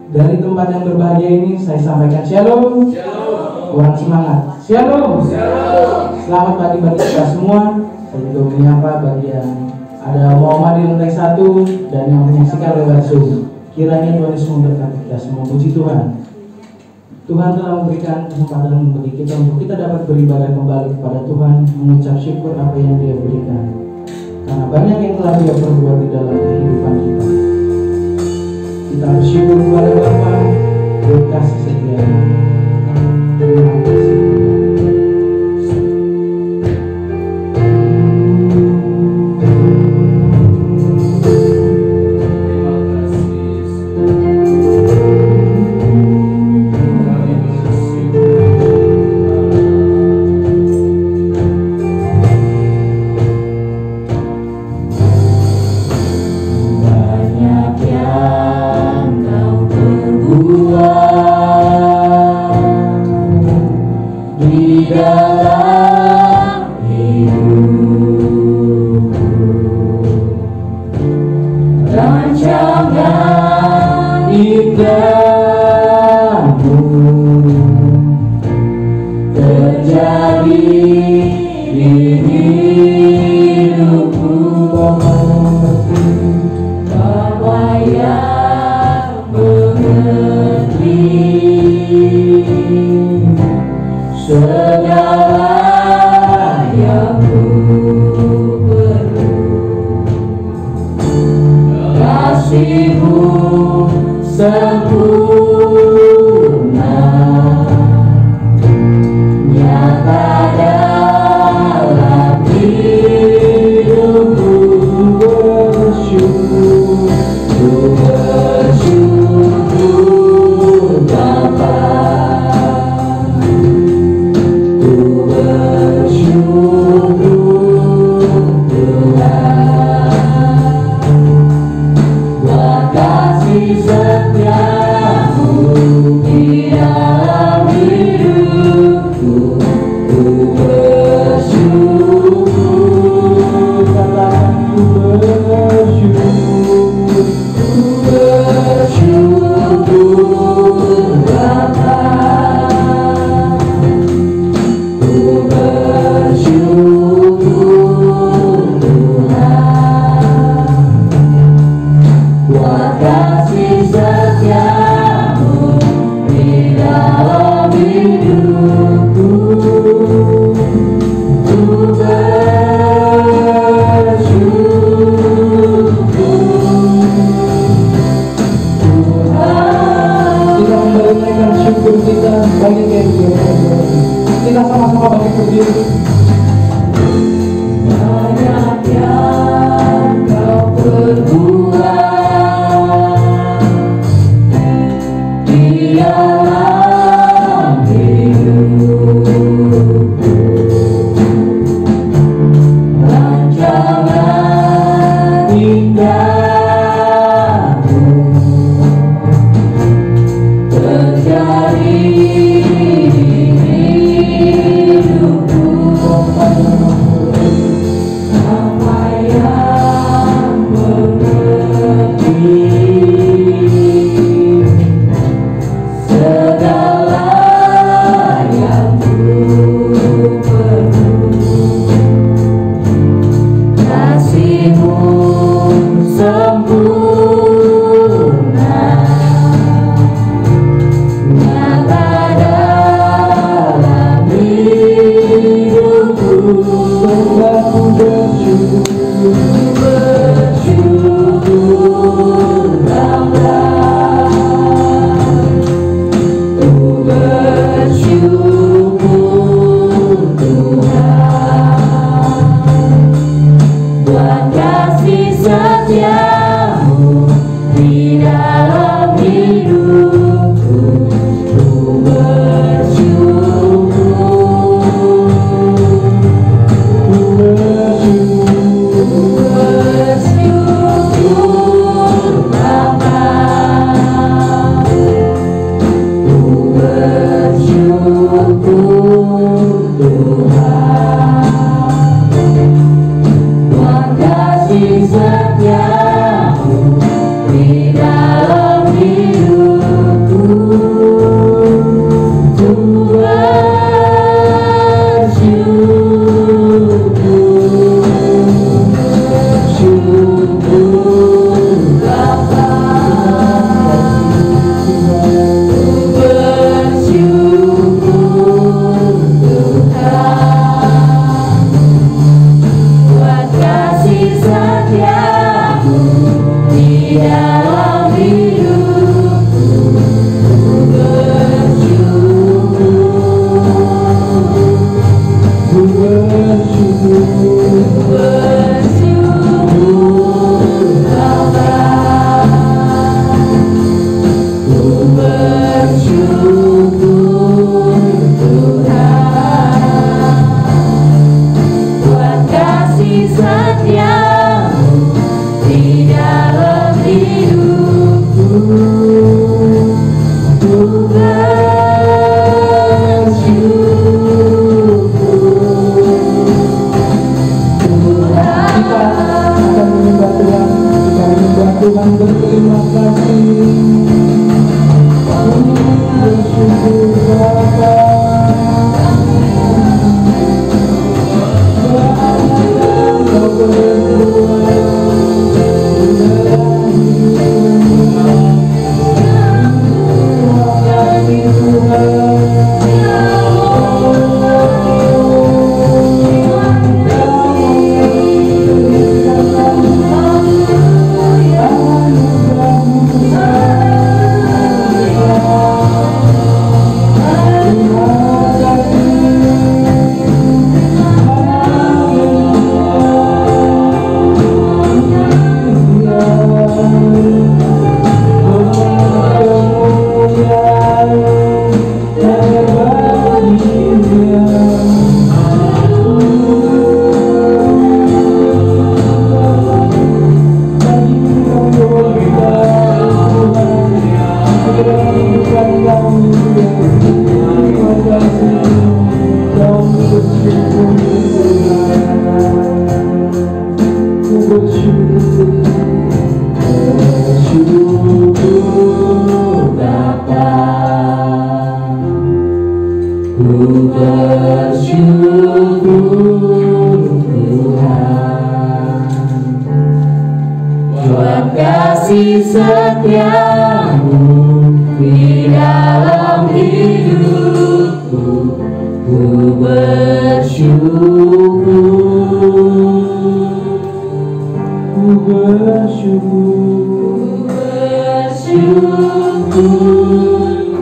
Dari tempat yang berbahagia ini saya sampaikan shalom. Kurang semangat. Shalom. Selamat pagi bagi kita semua. Saya juga menyapa bagi yang ada Muhammad di lantai 1 dan yang menyaksikan lewat Zoom. Kiranya Tuhan Yesus memberkati kita semua. Puji Tuhan. Tuhan telah memberikan kesempatan bagi kita untuk kita dapat beribadah kembali kepada Tuhan, mengucap syukur apa yang Dia berikan. Karena banyak yang telah Dia perbuat di dalam kehidupan kita. Kita bersyukur kepada Bapa, berkasih setianya. Terima kasih. Kasih dalam hidupku, ku bersyukur Bapa, ku bersyukur Tuhan buat kasih setiamu di dalam hidupku, ku Tuhan berterima kasih, bersyukur Bapa, apa yang Kau perbuat dalam hidupku. Terima kasih Tuhan. Kasih setiamu di dalam hidupku, ku bersyukur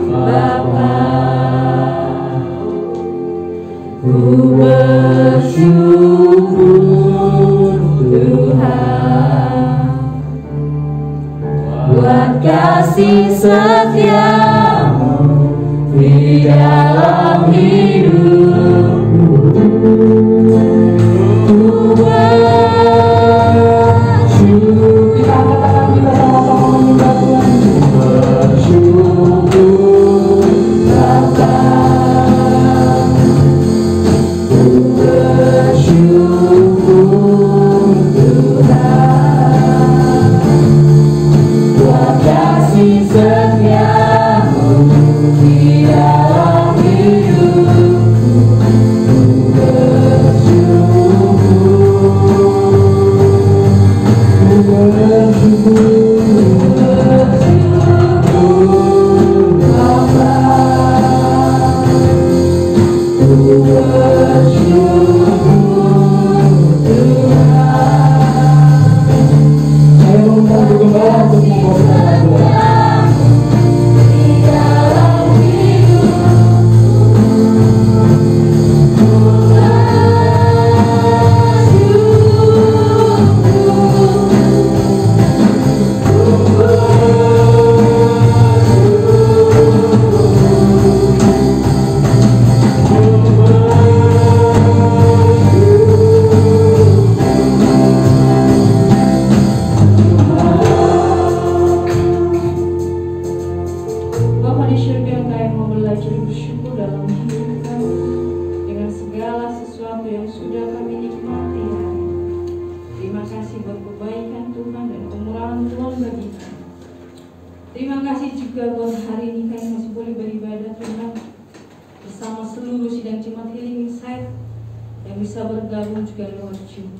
Bapa, ku bersyukur Tuhan buat kasih setiamu di dalam hidupku, ku bersyukur. Kita angkat tangan kita sama-sama menyembah Tuhan. Bersyukur Bapa, ku bersyukur Tuhan buat kasih setiamu di dalam hidupku, ku bersyukur Bapa, ku bersyukur Tuhan. Saya mengundang bergembala untuk membawakan doa. Terima kasih juga buat hari ini kami masih boleh beribadah Tuhan bersama seluruh sidang jemaat Healing Insight yang bisa bergabung juga lewat Zoom.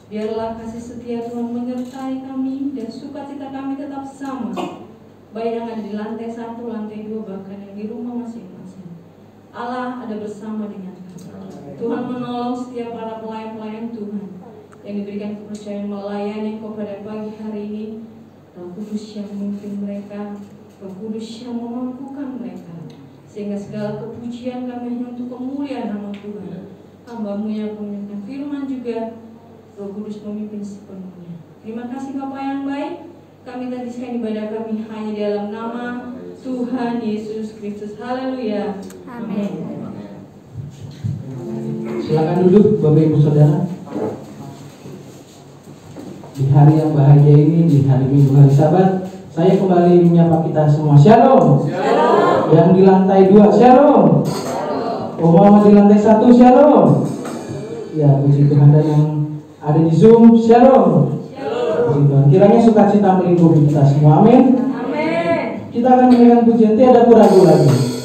Biarlah kasih setia Tuhan menyertai kami dan sukacita kami tetap sama, baik yang ada di lantai 1, lantai 2, bahkan yang di rumah masing-masing. Allah ada bersama dengan kami. Tuhan menolong setiap para pelayan-pelayan Tuhan yang diberikan kepercayaan melayani Engkau pada pagi hari ini. Roh Kudus yang memimpin mereka, Roh Kudus yang memampukan mereka, sehingga segala kepujian kami hanya untuk kemuliaan nama Tuhan. Hamba-Mu yang menyampaikan firman juga, Roh Kudus memimpin sepenuhnya. Terima kasih Bapa yang baik. Kami tadiskan ibadah kami hanya di dalam nama Tuhan Yesus Kristus. Haleluya. Amin. Silakan duduk Bapak Ibu Saudara. Di hari yang bahagia ini, di hari Minggu, hari Sabat, saya kembali menyapa kita semua. Shalom. Shalom. Yang di lantai 2, shalom. Shalom. Di lantai 1, shalom. Ya, puji Tuhan. Dan yang ada di Zoom, shalom. Shalom. Tuhan. Kiranya sukacita melingkupi kita semua. Amin. Amin. Kita akan menaikkan pujian, tiada ragu lagi.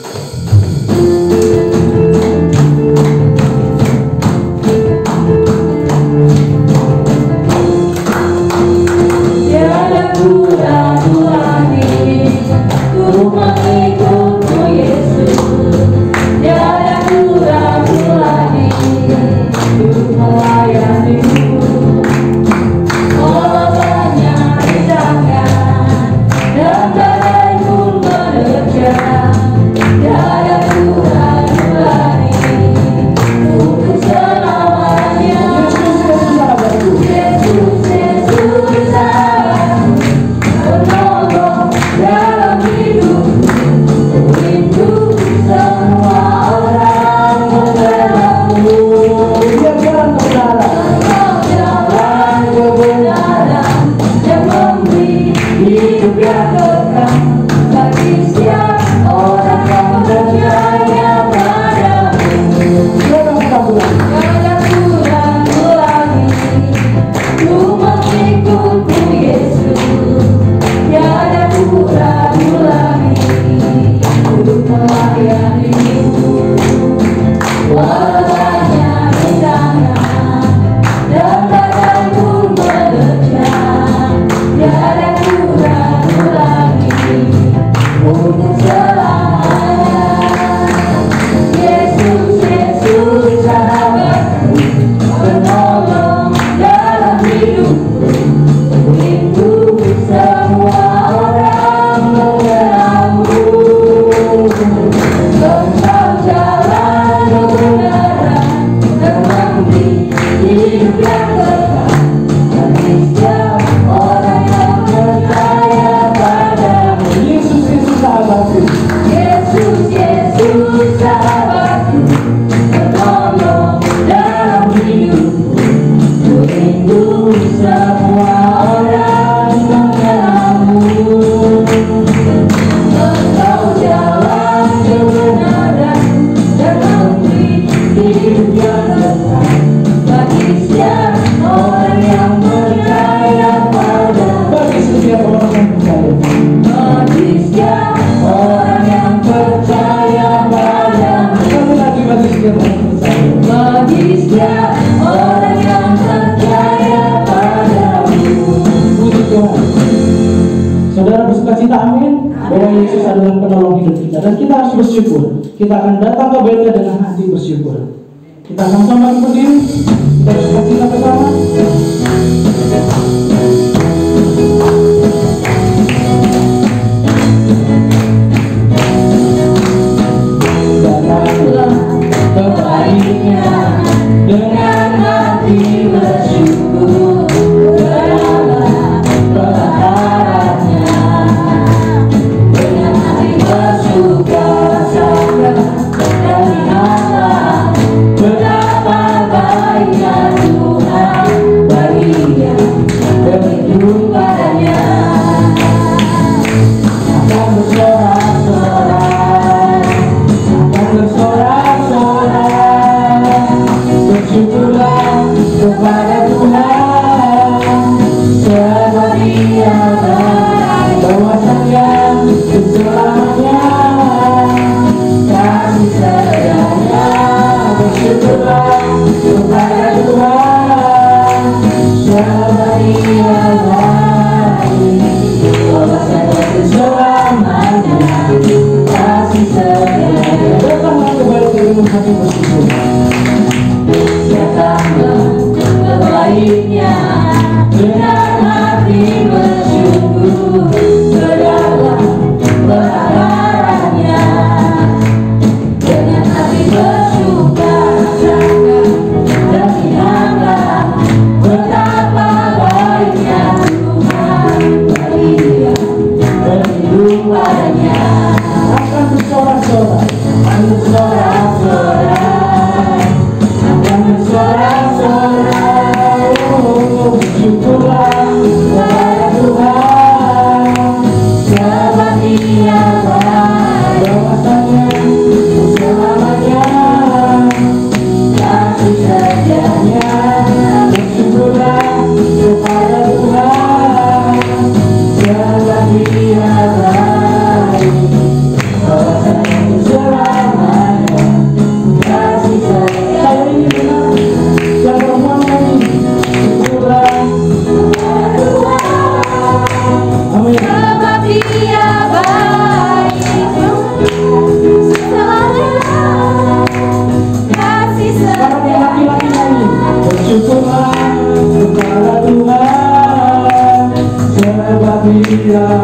Kita akan datang ke Bethel dengan hati bersyukur. Kita akan sama berdiri, kita bersukacita bersama. Datanglah kepadanya dengan hati bersyukur, berharap berharapnya dengan hati bersyukur. Betapa baiknya Tuhan bagi dia.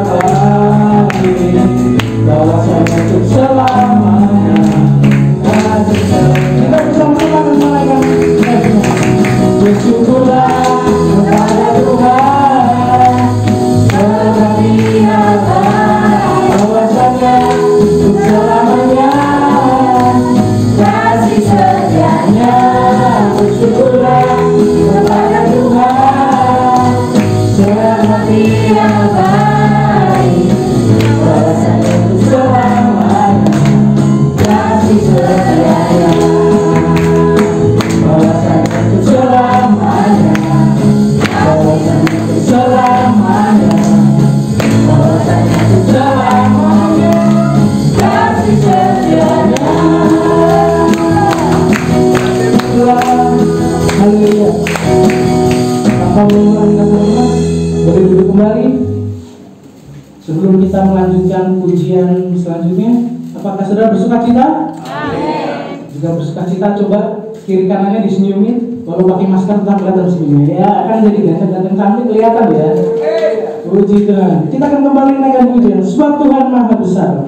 baik, bahwasanya untuk selamanya. Kita bersama-sama menaikkan bersyukurlah kepada Tuhan, seperti apa bahwasanya untuk selamanya kasih setianya. Bersyukurlah kepada Tuhan, seperti apa bahwasanya untuk selamanya kasih setianya. Bahwasanya untuk selamanya, bahwasanya untuk selamanya, bahwasanya untuk selamanya kasih setianya. Haleluya. Tanpa mengulangi kata-kata, boleh duduk kembali. Sebelum kita melanjutkan pujian selanjutnya, apakah saudara bersuka cita? Amin. Jika bersuka cita, coba kiri kanannya disenyumin. Walau pakai masker tetap kelihatan senyumnya. Ya, akan jadi ganteng-ganteng cantik kelihatan ya. Puji Tuhan. Kita akan kembali menaikkan pujian. Sebab Tuhan Maha Besar.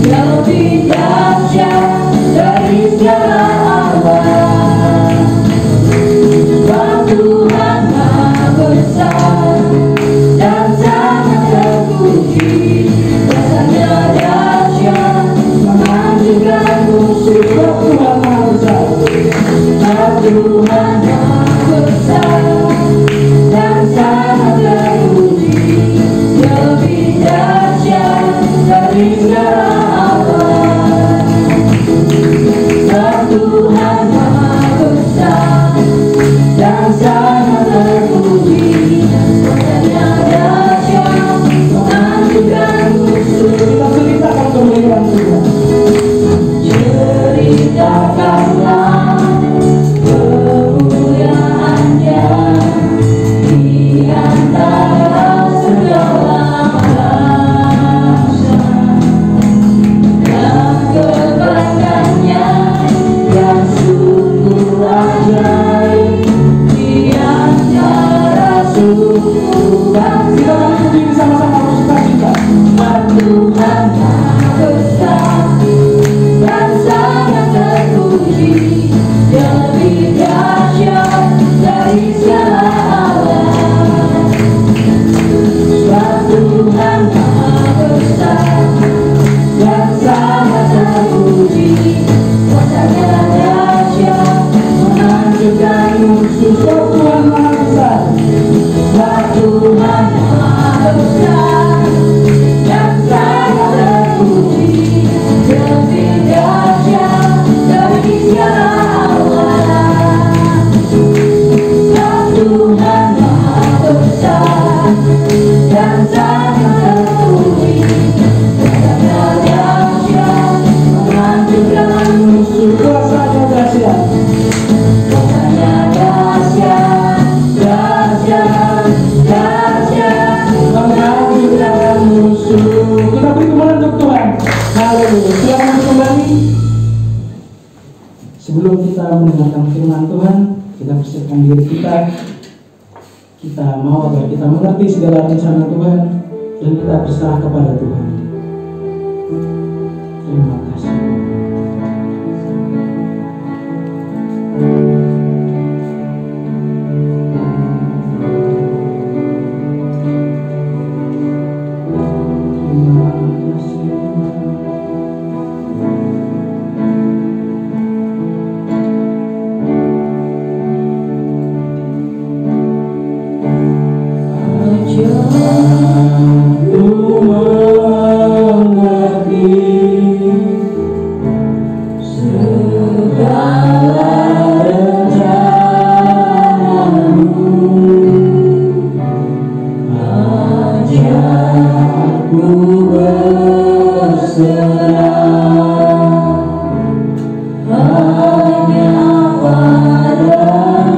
Lebih dahsyat dari segala alam. Tuhan Maha Besar dan sangat terpuji, kuasanya dahsyat menghancurkan musuh. Tuhan Maha Besar. Tuhan Maha Besar dan sangat terpuji, lebih dahsyat dari segala alam. Tuhan Maha Besar dan sangat terpuji, kuasanya dahsyat menghancurkan musuh. Kita ceritakan kemuliaan Tuhan. Ceritakanlah kemuliaan-Nya di antara segala bangsa, dan kebanggaan-Nya yang sungguh ajaib di antara suku bangsa. Kita berdiri sama-sama bersuka cita. Tuhan Maha Besar dan sangat terpuji, lebih dahsyat dari segala alam. Tuhan Maha Besar dan sangat terpuji, kuasanya dahsyat menghancurkan musuh. Tuhan Maha Besar. Tuhan Maha Besar dan sangat terpuji, lebih dahsyat dari segala alam. Tuhan Maha Besar dan sangat terpuji, kuasanya dahsyat menghancurkan musuh. Kuasanya dahsyat. Kuasanya dahsyat, dahsyat, dahsyat menghancurkan musuh. Kita beri kemuliaan untuk Tuhan. Haleluya. Silakan duduk kembali. Sebelum kita mendengarkan firman Tuhan, kita persiapkan diri kita. Kita mau agar kita mengerti segala rencana Tuhan dan kita berserah kepada Tuhan. Terima kasih. Terima kasih. Aku mengerti Segala rencanamu, ajarku berserah hanya padamu.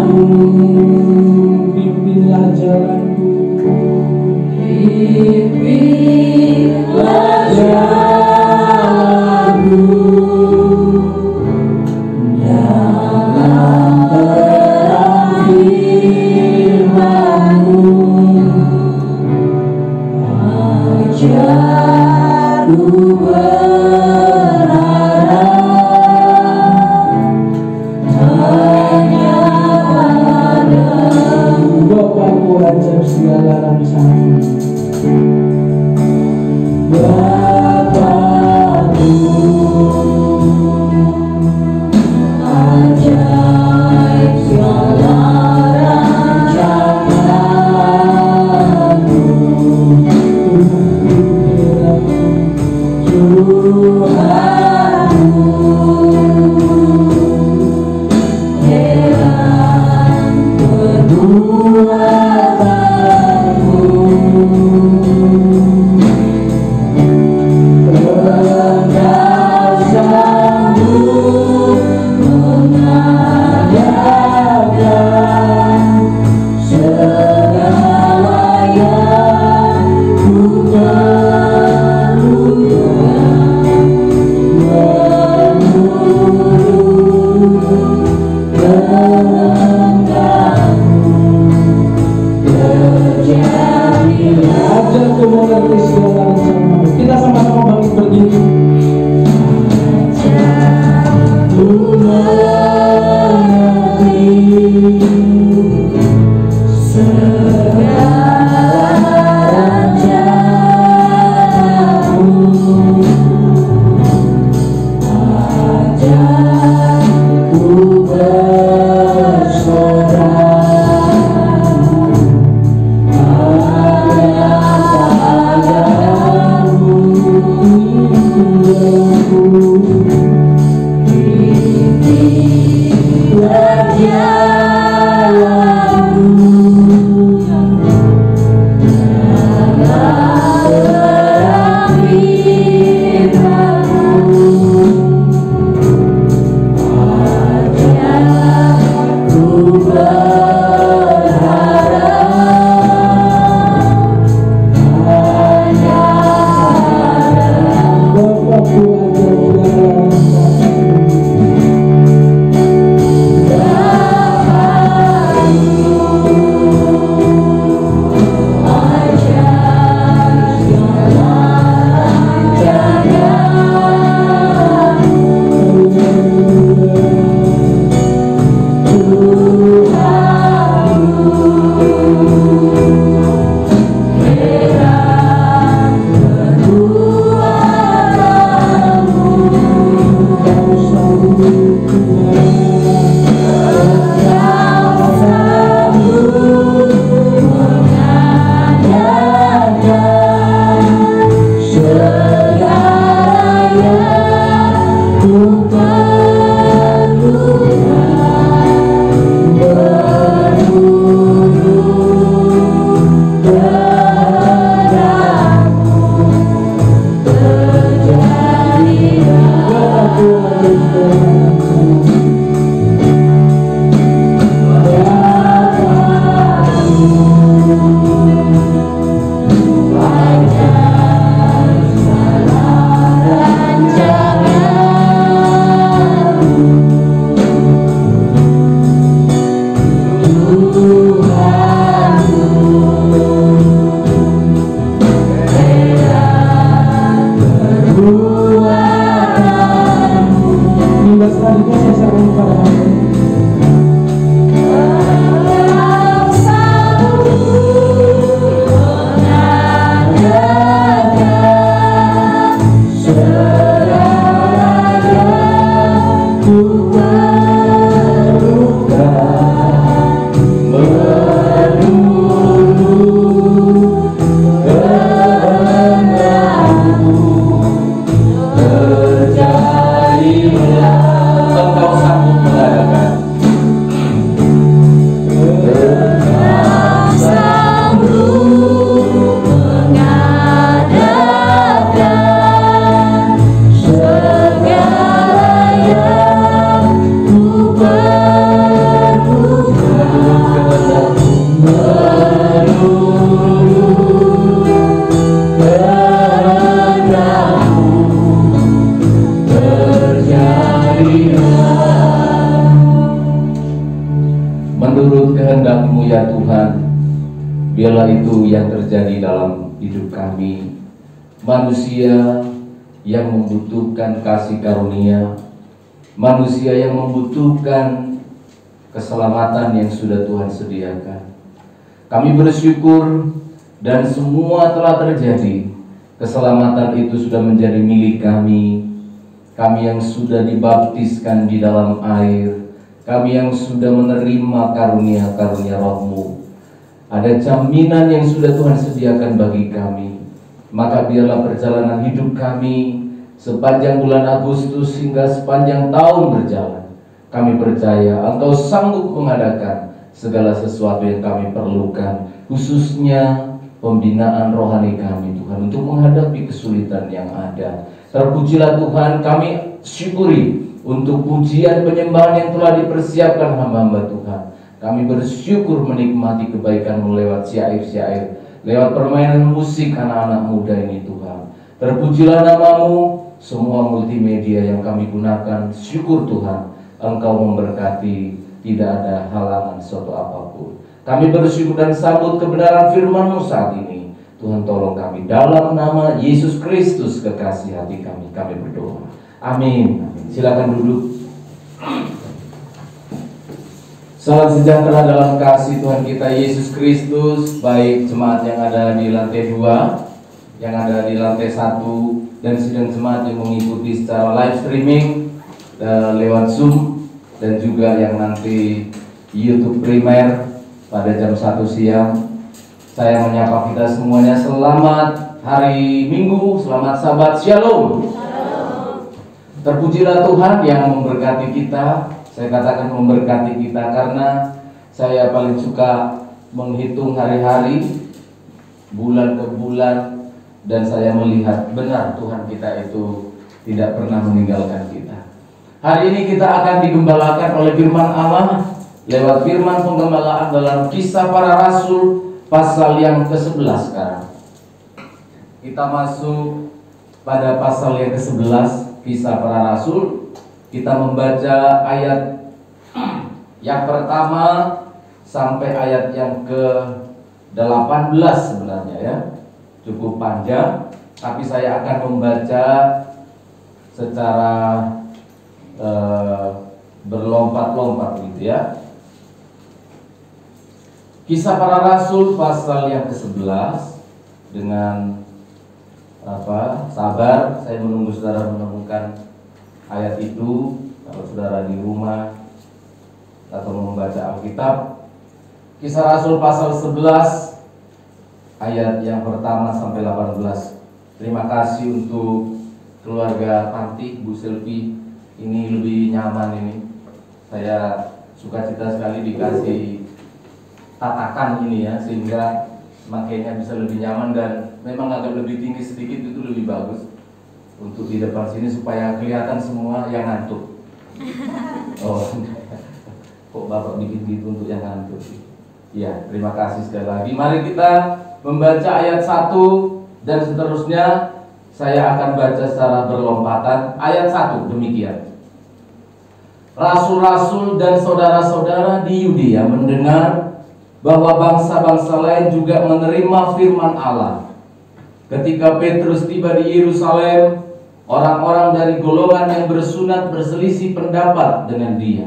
mengerti segala rencana-Mu. Kita sama-sama bangkit berdiri. Ku mengerti segala rencana-Mu. Ajarku berserah hanya padamu, biarlah itu yang terjadi dalam hidup kami. Manusia yang membutuhkan kasih karunia, manusia yang membutuhkan keselamatan yang sudah Tuhan sediakan. Kami bersyukur dan semua telah terjadi. Keselamatan itu sudah menjadi milik kami. Kami yang sudah dibaptiskan di dalam air, kami yang sudah menerima karunia-karunia Roh-Mu. Ada jaminan yang sudah Tuhan sediakan bagi kami. Maka biarlah perjalanan hidup kami sepanjang bulan Agustus hingga sepanjang tahun berjalan, kami percaya Engkau sanggup mengadakan segala sesuatu yang kami perlukan, khususnya pembinaan rohani kami, Tuhan, untuk menghadapi kesulitan yang ada. Terpujilah Tuhan, kami syukuri untuk pujian penyembahan yang telah dipersiapkan hamba-hamba Tuhan. Kami bersyukur menikmati kebaikan-Mu lewat syair-syair, lewat permainan musik anak-anak muda ini, Tuhan. Terpujilah nama-Mu, semua multimedia yang kami gunakan. Syukur Tuhan, Engkau memberkati, tidak ada halangan suatu apapun. Kami bersyukur dan sambut kebenaran firman-Mu saat ini. Tuhan tolong kami. Dalam nama Yesus Kristus kekasih hati kami berdoa. Amin. Silakan duduk. Salam sejahtera dalam kasih Tuhan kita Yesus Kristus, baik jemaat yang ada di lantai 2, yang ada di lantai 1, dan sidang jemaat yang mengikuti secara live streaming lewat Zoom, dan juga yang nanti YouTube primer pada jam 1 siang. Saya menyapa kita semuanya, selamat hari Minggu, selamat Sabat, Shalom. Terpujilah Tuhan yang memberkati kita. Saya katakan memberkati kita karena saya paling suka menghitung hari-hari, bulan ke bulan, dan saya melihat benar Tuhan kita itu tidak pernah meninggalkan kita. Hari ini kita akan digembalakan oleh firman Allah lewat firman penggembalaan dalam Kisah Para Rasul pasal yang ke-11 sekarang. Kita masuk pada pasal yang ke-11 Kisah Para Rasul. Kita membaca ayat yang pertama sampai ayat yang ke-18 sebenarnya ya. Cukup panjang, tapi saya akan membaca secara berlompat-lompat gitu ya. Kisah Para Rasul pasal yang ke-11. Dengan sabar saya menunggu saudara menemukan ayat itu. Kalau saudara di rumah atau membaca Alkitab, Kisah Rasul pasal 11 ayat yang pertama sampai 18. Terima kasih untuk keluarga Panti, Bu Selvi. Ini lebih nyaman ini. Saya sukacita sekali dikasih tatakan ini ya, sehingga makanya bisa lebih nyaman, dan memang agak lebih tinggi sedikit itu lebih bagus untuk di depan sini supaya kelihatan semua yang ngantuk. Oh, kok Bapak bikin gitu untuk yang ngantuk? Ya, terima kasih sekali lagi. Mari kita membaca ayat 1 dan seterusnya. Saya akan baca secara berlompatan. Ayat 1 demikian. Rasul-rasul dan saudara-saudara di Yudea mendengar bahwa bangsa-bangsa lain juga menerima firman Allah. Ketika Petrus tiba di Yerusalem, orang-orang dari golongan yang bersunat berselisih pendapat dengan dia.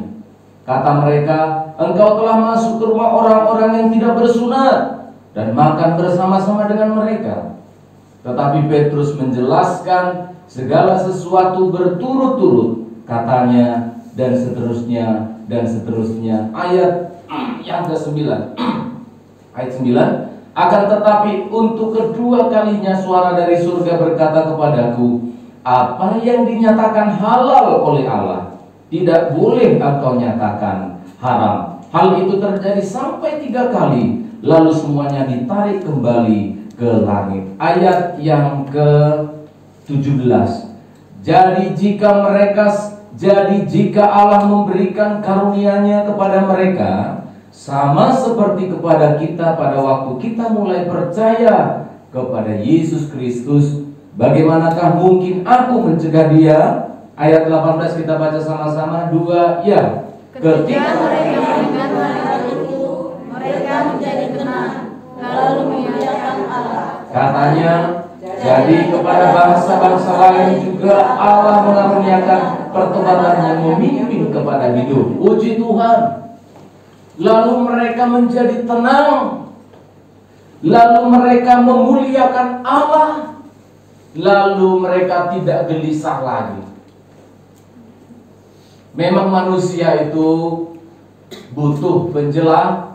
Kata mereka, "Engkau telah masuk ke rumah orang-orang yang tidak bersunat dan makan bersama-sama dengan mereka." Tetapi Petrus menjelaskan segala sesuatu berturut-turut, katanya, dan seterusnya, dan seterusnya. Ayat yang ke-9. Ayat 9. Akan tetapi untuk kedua kalinya suara dari surga berkata kepadaku, apa yang dinyatakan halal oleh Allah tidak boleh engkau nyatakan haram. Hal itu terjadi sampai 3 kali, lalu semuanya ditarik kembali ke langit. Ayat yang ke-17. Jadi jika Allah memberikan karunia-Nya kepada mereka, sama seperti kepada kita pada waktu kita mulai percaya kepada Yesus Kristus, bagaimanakah mungkin aku mencegah dia? Ayat 18 kita baca sama-sama. 2, ya. Ketika mereka mendengar hal itu, mereka menjadi tenang, lalu memuliakan Allah. Katanya, jadi kepada bangsa-bangsa lain juga Allah mengaruniakan pertobatan yang memimpin kepada hidup. Puji Tuhan. Lalu mereka menjadi tenang, lalu mereka memuliakan Allah, lalu mereka tidak gelisah lagi. Memang manusia itu butuh penjelasan.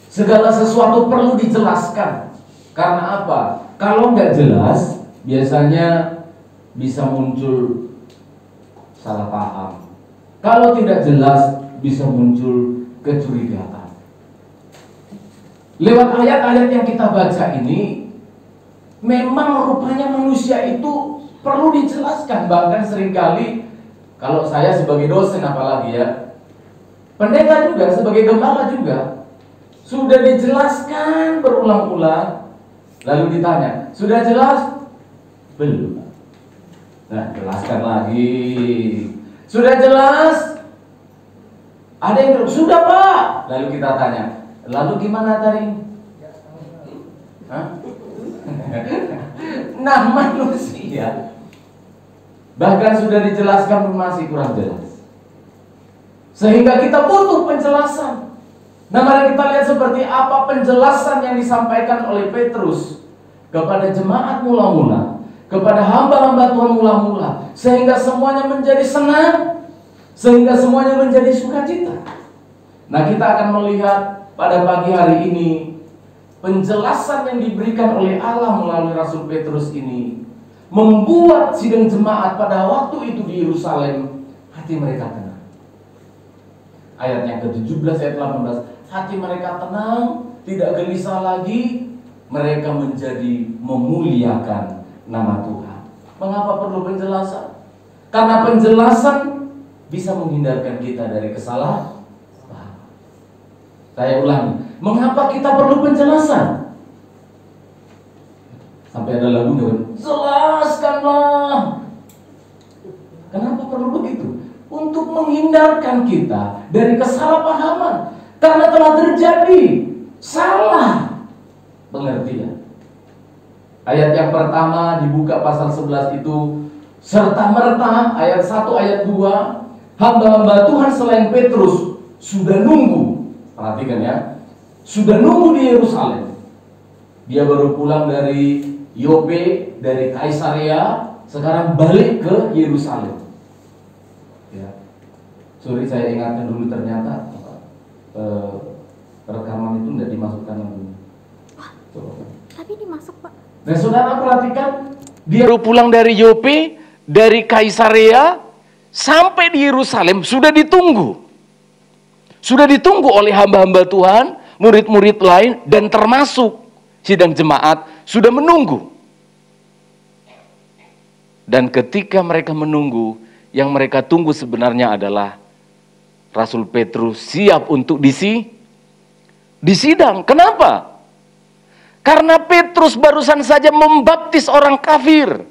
Segala sesuatu perlu dijelaskan. Karena apa? Kalau nggak jelas, biasanya bisa muncul salah paham. Kalau tidak jelas, bisa muncul kecurigaan. Lewat ayat-ayat yang kita baca ini, memang rupanya manusia itu perlu dijelaskan. Bahkan seringkali, kalau saya sebagai dosen apalagi ya, pendeta juga, sebagai gembala juga, sudah dijelaskan berulang-ulang, lalu ditanya, sudah jelas? Belum. Nah, jelaskan lagi. Sudah jelas? Ada yang sudah Pak. Lalu kita tanya, Lalu gimana tadi? Hah? Nah, manusia bahkan sudah dijelaskan pun masih kurang jelas, sehingga kita butuh penjelasan. Nah, mari kita lihat seperti apa penjelasan yang disampaikan oleh Petrus kepada jemaat mula-mula, kepada hamba-hamba Tuhan mula-mula, sehingga semuanya menjadi senang, sehingga semuanya menjadi sukacita. Nah, kita akan melihat pada pagi hari ini penjelasan yang diberikan oleh Allah melalui Rasul Petrus ini membuat sidang jemaat pada waktu itu di Yerusalem hati mereka tenang. Ayat yang ke-17 ayat 18, hati mereka tenang, tidak gelisah lagi, mereka menjadi memuliakan nama Tuhan. Mengapa perlu penjelasan? Karena penjelasan bisa menghindarkan kita dari kesalahan. Saya ulangi, mengapa kita perlu penjelasan? Sampai ada lagunya, jelaskanlah. Kenapa perlu begitu? Untuk menghindarkan kita dari kesalahpahaman, karena telah terjadi salah pengertian. Ayat yang pertama dibuka pasal 11 itu, serta merta ayat 1 ayat 2, hamba-hamba Tuhan selain Petrus sudah nunggu. Perhatikan ya, sudah nunggu di Yerusalem. Dia baru pulang dari Yope, dari Kaisarea, sekarang balik ke Yerusalem. Ya. Sorry, saya ingatkan dulu, ternyata rekaman itu tidak dimasukkan lagi. Tapi dimasuk, Pak. Nah, saudara perhatikan, dia baru pulang dari Yope, dari Kaisarea, sampai di Yerusalem sudah ditunggu. Sudah ditunggu oleh hamba-hamba Tuhan, murid-murid lain, dan termasuk sidang jemaat sudah menunggu. Dan ketika mereka menunggu, yang mereka tunggu sebenarnya adalah Rasul Petrus siap untuk disidang. Kenapa? Karena Petrus barusan saja membaptis orang kafir.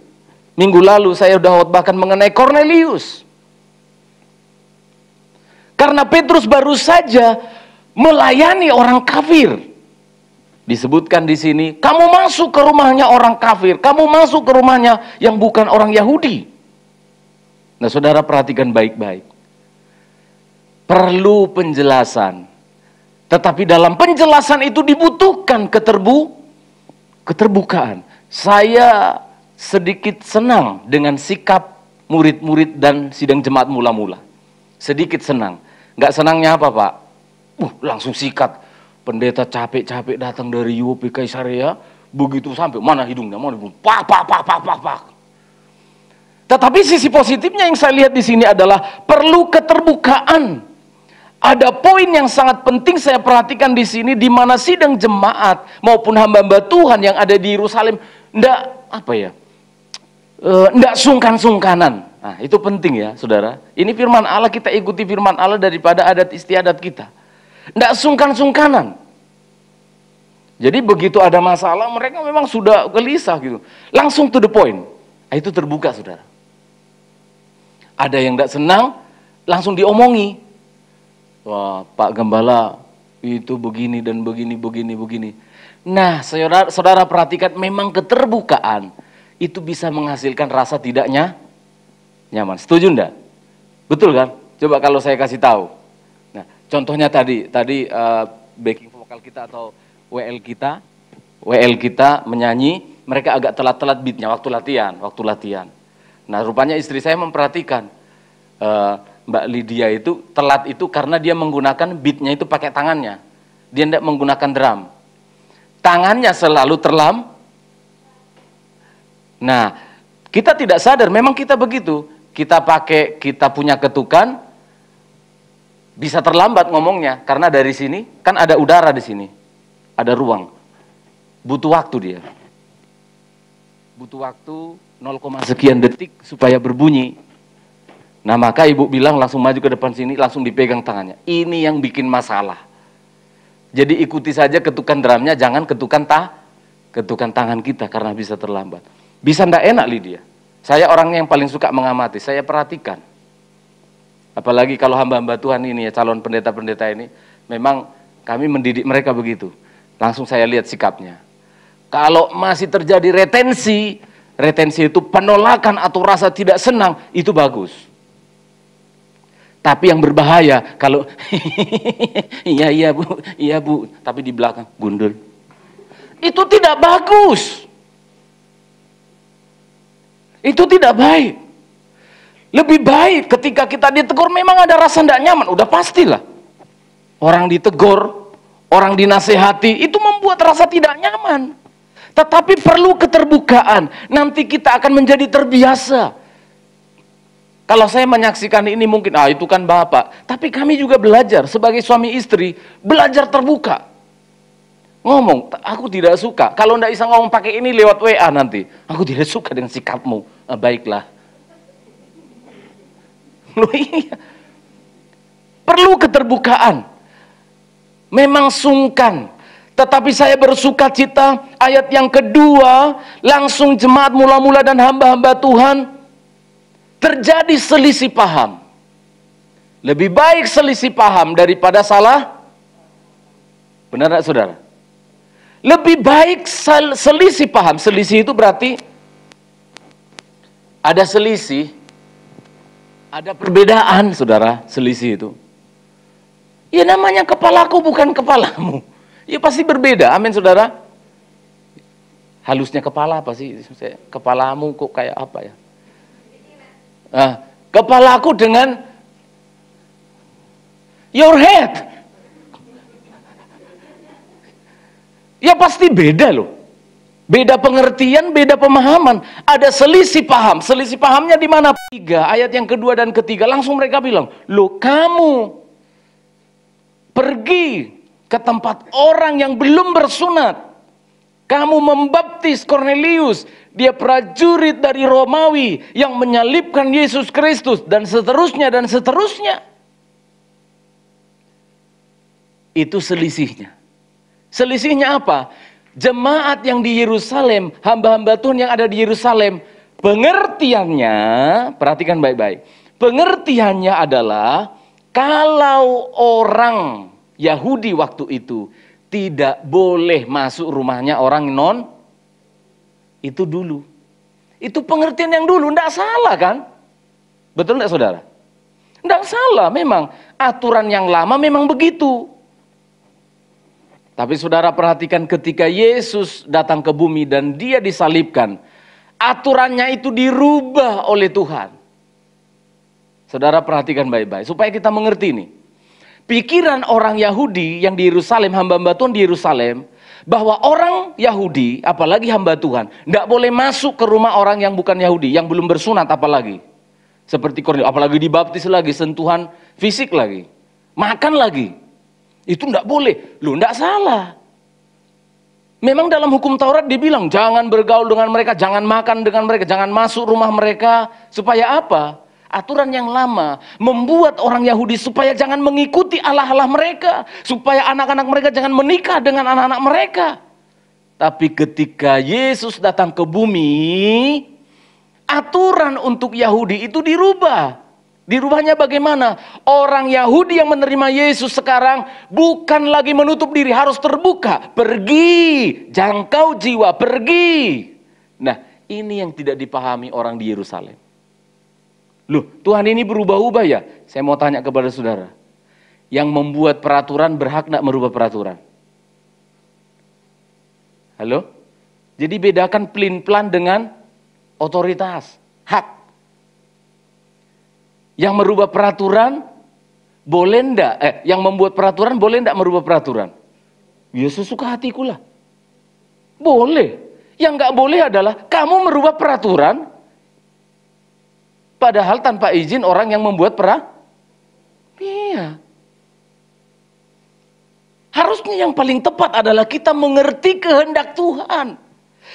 Minggu lalu saya sudah khotbahkan mengenai Kornelius. Karena Petrus baru saja melayani orang kafir. Disebutkan di sini, kamu masuk ke rumahnya orang kafir, kamu masuk ke rumahnya yang bukan orang Yahudi. Nah, saudara perhatikan baik-baik. Perlu penjelasan. Tetapi dalam penjelasan itu dibutuhkan keterbukaan. Saya sedikit senang dengan sikap murid-murid dan sidang jemaat mula-mula. Sedikit senang. Nggak senangnya apa, Pak? Langsung sikat. Pendeta capek-capek datang dari Yope Kaisarea, begitu sampai mana hidungnya, mana hidung, pak. Tetapi sisi positifnya yang saya lihat di sini adalah perlu keterbukaan. Ada poin yang sangat penting saya perhatikan di sini, di mana sidang jemaat maupun hamba-hamba Tuhan yang ada di Yerusalem ndak sungkan-sungkanan. Nah, itu penting ya, saudara. Ini firman Allah, kita ikuti firman Allah daripada adat istiadat kita. Nggak sungkan-sungkanan. Jadi begitu ada masalah, mereka memang sudah gelisah gitu. Langsung to the point. Nah, itu terbuka, saudara. Ada yang nggak senang, langsung diomongi. Wah, Pak Gembala, itu begini dan begini. Nah, saudara perhatikan, memang keterbukaan itu bisa menghasilkan rasa tidaknya nyaman. Setuju enggak? Betul kan? Coba kalau saya kasih tahu. Nah, contohnya tadi backing vokal kita atau WL kita menyanyi, mereka agak telat-telat beatnya waktu latihan. Nah, rupanya istri saya memperhatikan Mbak Lydia itu telat itu karena dia menggunakan beatnya itu pakai tangannya. Dia tidak menggunakan drum. Tangannya selalu Nah, kita tidak sadar, memang kita begitu. Kita punya ketukan, bisa terlambat ngomongnya, karena dari sini kan ada udara di sini, ada ruang, butuh waktu dia, butuh waktu 0, sekian detik supaya berbunyi. Nah, maka ibu bilang langsung maju ke depan sini, langsung dipegang tangannya. Ini yang bikin masalah. Jadi ikuti saja ketukan drumnya, jangan ketukan tangan kita karena bisa terlambat. Bisa ndak enak Lydia. Saya orangnya yang paling suka mengamati, saya perhatikan. Apalagi kalau hamba-hamba Tuhan ini ya, calon pendeta-pendeta ini, memang Kami mendidik mereka begitu. Langsung saya lihat sikapnya. Kalau masih terjadi retensi itu penolakan atau rasa tidak senang, itu bagus. Tapi yang berbahaya kalau iya bu, tapi di belakang gundul. Itu tidak bagus. Itu tidak baik. Lebih baik ketika kita ditegur memang ada rasa tidak nyaman, udah pastilah. Orang ditegur, orang dinasehati, itu membuat rasa tidak nyaman. Tetapi perlu keterbukaan. Nanti kita akan menjadi terbiasa. Kalau saya menyaksikan ini mungkin, itu kan bapak. Tapi kami juga belajar sebagai suami istri, belajar terbuka. Ngomong, aku tidak suka. Kalau tidak bisa ngomong pakai ini lewat WA nanti. Aku tidak suka dengan sikapmu. Baiklah. Loh iya. Perlu keterbukaan. Memang sungkan. Tetapi saya bersuka cita. Ayat yang kedua, langsung jemaat mula-mula dan hamba-hamba Tuhan terjadi selisih paham. Lebih baik selisih paham daripada salah. Benar tidak saudara? Lebih baik selisih paham. Selisih itu berarti ada selisih, ada perbedaan, saudara. Selisih itu. Ya namanya kepalaku bukan kepalamu. Ya pasti berbeda. Amin, saudara. Halusnya kepala apa sih? Kepalamu kok kayak apa ya? Nah, kepalaku dengan your head. Ya pasti beda loh. Beda pengertian, beda pemahaman. Ada selisih paham. Selisih pahamnya di mana? 3, ayat yang kedua dan ketiga. Langsung mereka bilang, loh kamu pergi ke tempat orang yang belum bersunat. Kamu membaptis Kornelius. Dia prajurit dari Romawi yang menyalibkan Yesus Kristus. Dan seterusnya dan seterusnya. Itu selisihnya. Selisihnya apa? Jemaat yang di Yerusalem, hamba-hamba Tuhan yang ada di Yerusalem, pengertiannya, perhatikan baik-baik. Pengertiannya adalah kalau orang Yahudi waktu itu tidak boleh masuk rumahnya orang non, itu dulu. Itu pengertian yang dulu, tidak salah kan? Betul tidak saudara? Tidak salah, memang aturan yang lama memang begitu. Tapi saudara perhatikan ketika Yesus datang ke bumi dan dia disalibkan, aturannya itu dirubah oleh Tuhan. Saudara perhatikan baik-baik supaya kita mengerti ini. Pikiran orang Yahudi yang di Yerusalem, hamba-hamba Tuhan di Yerusalem, bahwa orang Yahudi, apalagi hamba Tuhan, tidak boleh masuk ke rumah orang yang bukan Yahudi, yang belum bersunat apalagi. Seperti Kornelius, apalagi dibaptis lagi, sentuhan fisik lagi, makan lagi. Itu tidak boleh. Loh, tidak salah. Memang dalam hukum Taurat dibilang, jangan bergaul dengan mereka, jangan makan dengan mereka, jangan masuk rumah mereka. Supaya apa? Aturan yang lama membuat orang Yahudi supaya jangan mengikuti Allah-Allah mereka. Supaya anak-anak mereka jangan menikah dengan anak-anak mereka. Tapi ketika Yesus datang ke bumi, aturan untuk Yahudi itu dirubah. Dirubahnya bagaimana? Orang Yahudi yang menerima Yesus sekarang bukan lagi menutup diri, harus terbuka. Pergi, jangkau jiwa, pergi. Nah, ini yang tidak dipahami orang di Yerusalem. Loh, Tuhan ini berubah-ubah ya? Saya mau tanya kepada saudara. Yang membuat peraturan berhak tidak merubah peraturan? Halo? Jadi bedakan pelin-pelan dengan otoritas, hak. Yang merubah peraturan boleh ndak? Yang membuat peraturan boleh ndak merubah peraturan? Ya sesuka hatiku lah. Boleh. Yang nggak boleh adalah kamu merubah peraturan, padahal tanpa izin orang yang membuat Iya. Harusnya yang paling tepat adalah kita mengerti kehendak Tuhan.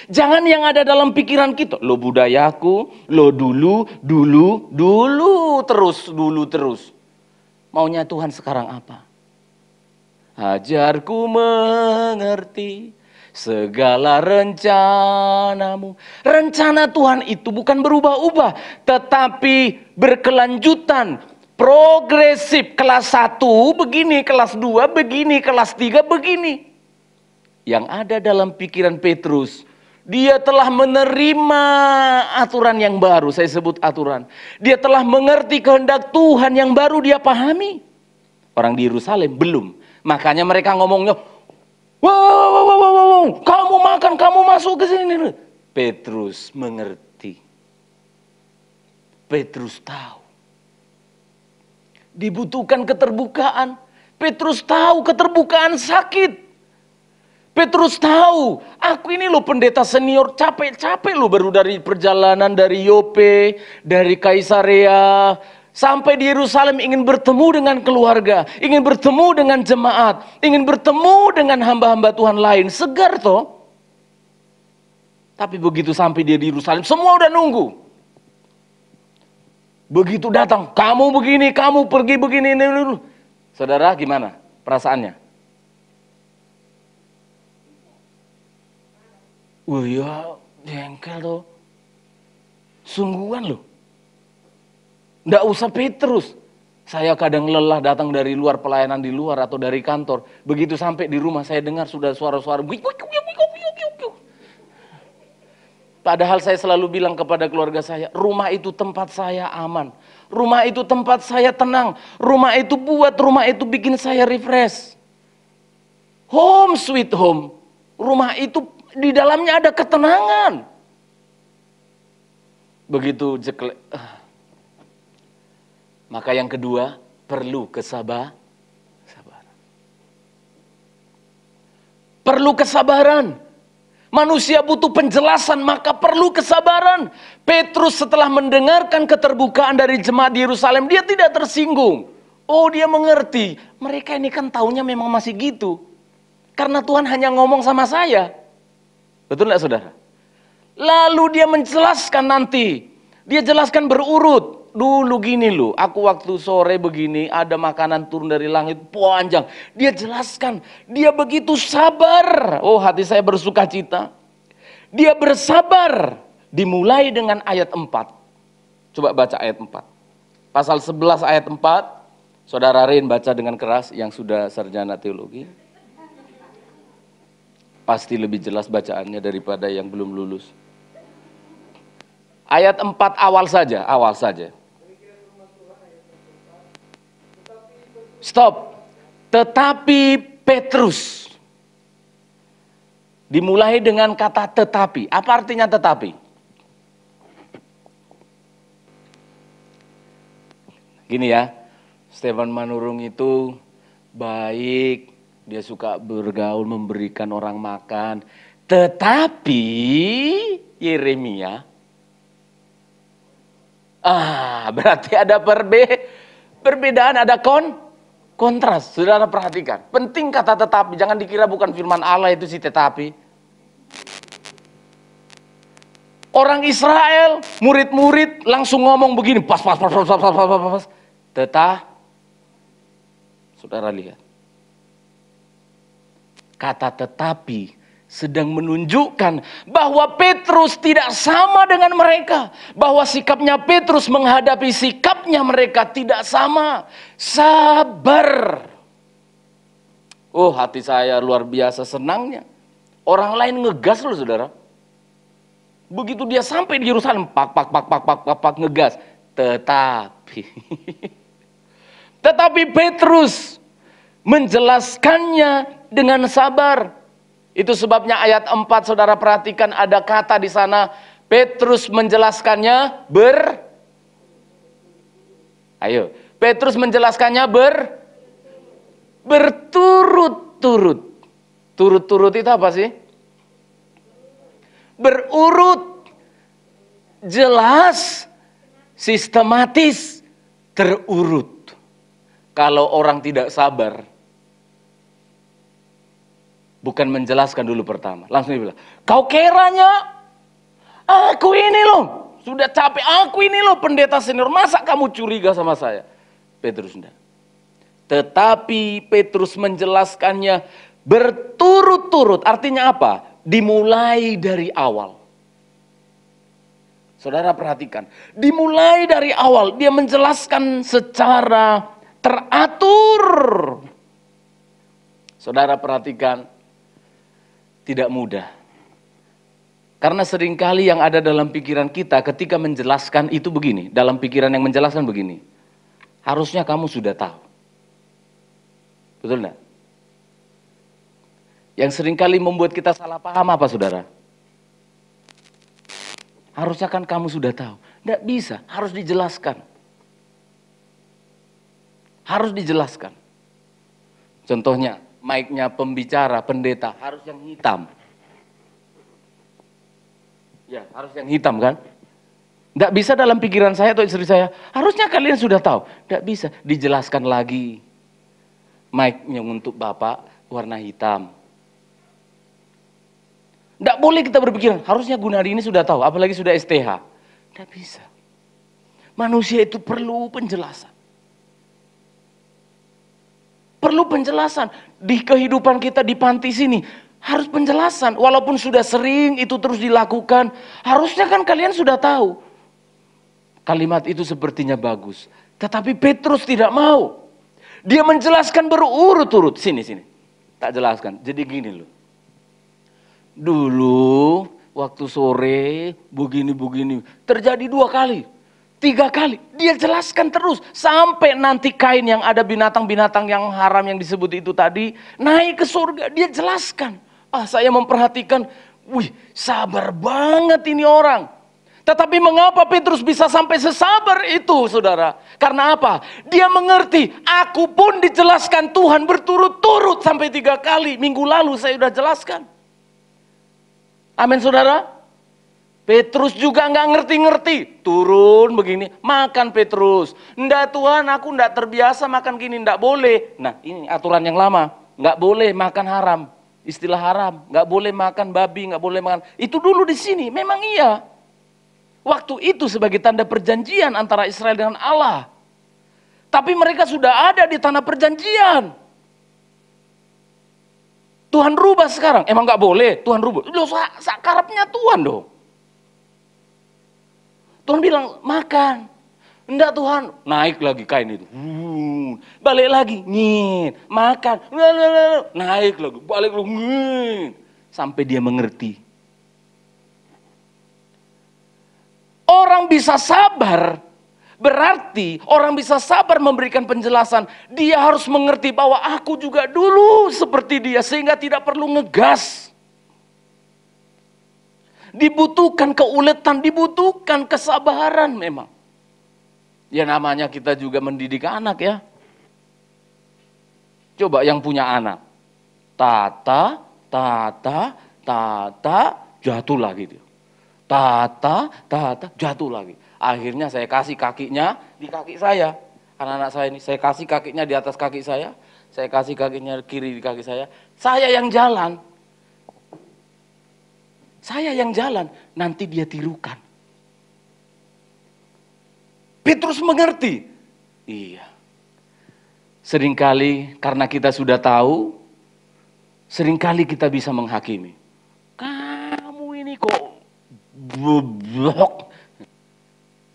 Jangan yang ada dalam pikiran kita, lo budayaku, lo dulu terus. Maunya Tuhan sekarang apa? Ajarku mengerti segala rencanamu. Rencana Tuhan itu bukan berubah-ubah, tetapi berkelanjutan. Progresif, kelas 1 begini, kelas 2 begini, kelas 3 begini. Yang ada dalam pikiran Petrus, dia telah menerima aturan yang baru, saya sebut aturan. Dia telah mengerti kehendak Tuhan yang baru dia pahami. Orang di Yerusalem belum. Makanya mereka ngomongnya, wow, kamu makan, kamu masuk ke sini. Petrus mengerti. Petrus tahu. Dibutuhkan keterbukaan. Petrus tahu keterbukaan sakit. Petrus tahu, aku ini loh pendeta senior, capek-capek loh baru dari perjalanan dari Yope, dari Kaisarea, sampai di Yerusalem ingin bertemu dengan keluarga, ingin bertemu dengan jemaat, ingin bertemu dengan hamba-hamba Tuhan lain, segar toh. Tapi begitu sampai dia di Yerusalem, semua udah nunggu. Begitu datang, kamu begini, kamu pergi begini. Saudara gimana perasaannya? Wah ya, jengkel tuh. Sungguhan loh. Nggak usah Petrus. Saya kadang lelah datang dari luar, pelayanan di luar atau dari kantor. Begitu sampai di rumah saya dengar sudah suara-suara. Padahal saya selalu bilang kepada keluarga saya, rumah itu tempat saya aman. Rumah itu tempat saya tenang. Rumah itu bikin saya refresh. Home sweet home. Rumah itu di dalamnya ada ketenangan. Begitu jeklek. Maka yang kedua, perlu kesabaran. Perlu kesabaran. Manusia butuh penjelasan, maka perlu kesabaran. Petrus setelah mendengarkan keterbukaan dari jemaat di Yerusalem, dia tidak tersinggung. Oh, dia mengerti. Mereka ini kan taunya memang masih gitu. Karena Tuhan hanya ngomong sama saya. Betul nggak saudara? Lalu dia menjelaskan nanti. Dia jelaskan berurut. Dulu gini loh, aku waktu sore begini ada makanan turun dari langit panjang. Dia jelaskan, dia begitu sabar. Oh, hati saya bersuka cita. Dia bersabar. Dimulai dengan ayat 4. Coba baca ayat 4. Pasal 11 ayat 4. Saudara Rin baca dengan keras yang sudah sarjana teologi. Pasti lebih jelas bacaannya daripada yang belum lulus. Ayat 4 awal saja. Stop. Tetapi Petrus. Dimulai dengan kata tetapi. Apa artinya tetapi? Gini ya. Stephen Manurung itu baik. Dia suka bergaul, memberikan orang makan. Tetapi Yeremia. Berarti ada perbedaan, ada kontras. Saudara perhatikan. Penting kata tetapi. Jangan dikira bukan firman Allah itu si tetapi. Orang Israel, murid-murid langsung ngomong begini. Pas. Saudara lihat. Kata tetapi sedang menunjukkan bahwa Petrus tidak sama dengan mereka. Bahwa sikapnya Petrus menghadapi sikapnya mereka tidak sama. Sabar. Oh, hati saya luar biasa senangnya. Orang lain ngegas loh saudara. Begitu dia sampai di Yerusalem, pak, ngegas. Tetapi Petrus menjelaskannya dengan sabar. Itu sebabnya ayat 4 saudara perhatikan ada kata di sana. Petrus menjelaskannya Petrus menjelaskannya berturut-turut. Turut-turut itu apa sih? Berurut. Jelas. Sistematis. Terurut. Kalau orang tidak sabar. Bukan menjelaskan dulu pertama. Langsung dia bilang, kau kiranya aku ini loh. Sudah capek, aku ini loh pendeta senior. Masa kamu curiga sama saya? Petrus enggak. Tetapi Petrus menjelaskannya berturut-turut. Artinya apa? Dimulai dari awal. Saudara perhatikan, dimulai dari awal dia menjelaskan secara teratur. Saudara perhatikan, tidak mudah. Karena seringkali yang ada dalam pikiran kita ketika menjelaskan itu begini, dalam pikiran yang menjelaskan begini, harusnya kamu sudah tahu. Betul enggak? Yang seringkali membuat kita salah paham apa, saudara? Harusnya kan kamu sudah tahu. Tidak bisa, harus dijelaskan. Harus dijelaskan. Contohnya, mic-nya pembicara, pendeta, harus yang hitam. Ya, harus yang hitam kan? Tidak bisa dalam pikiran saya atau istri saya, harusnya kalian sudah tahu. Tidak bisa, dijelaskan lagi. Mic-nya untuk Bapak warna hitam. Tidak boleh kita berpikiran, harusnya Gunadi ini sudah tahu, apalagi sudah STH. Tidak bisa. Manusia itu perlu penjelasan. Perlu penjelasan. Di kehidupan kita di panti sini, harus penjelasan. Walaupun sudah sering itu terus dilakukan, harusnya kan kalian sudah tahu. Kalimat itu sepertinya bagus. Tetapi Petrus tidak mau. Dia menjelaskan berurut-urut. Sini. Tak jelaskan. Jadi gini loh. Dulu waktu sore begini terjadi 2 kali, 3 kali, dia jelaskan terus sampai nanti Kain yang ada binatang-binatang yang haram yang disebut itu tadi naik ke surga, dia jelaskan. Saya memperhatikan, wih, sabar banget ini orang. Tetapi mengapa Petrus bisa sampai sesabar itu, saudara? Karena apa? Dia mengerti, aku pun dijelaskan Tuhan berturut-turut sampai 3 kali. Minggu lalu saya sudah jelaskan. Amin, saudara. Petrus juga nggak ngerti-ngerti. Turun begini, makan Petrus. Nggak Tuhan, aku nggak terbiasa makan gini, nggak boleh. Nah, ini aturan yang lama. Nggak boleh makan haram. Istilah haram. Nggak boleh makan babi, nggak boleh makan. Itu dulu di sini, memang iya. Waktu itu sebagai tanda perjanjian antara Israel dengan Allah. Tapi mereka sudah ada di tanah perjanjian. Tuhan rubah sekarang, emang nggak boleh, Tuhan rubah. Loh, sakarapnya Tuhan dong. Tuhan bilang, makan. Enggak Tuhan, naik lagi kain itu. Balik lagi, ngin, makan. Naik lagi, balik lagi, ngin. Sampai dia mengerti. Orang bisa sabar, berarti orang bisa sabar memberikan penjelasan. Dia harus mengerti bahwa aku juga dulu seperti dia, sehingga tidak perlu ngegas. Dibutuhkan keuletan, dibutuhkan kesabaran memang. Ya namanya kita juga mendidik anak ya. Coba yang punya anak. Tata, jatuh lagi dia. Tata, jatuh lagi. Akhirnya saya kasih kakinya di kaki saya. Anak-anak saya ini, saya kasih kakinya di atas kaki saya. Saya kasih kakinya kiri di kaki saya. Saya yang jalan. Saya yang jalan. Nanti dia tirukan. Petrus mengerti. Iya. Seringkali karena kita sudah tahu, seringkali kita bisa menghakimi. Kamu ini kok blok.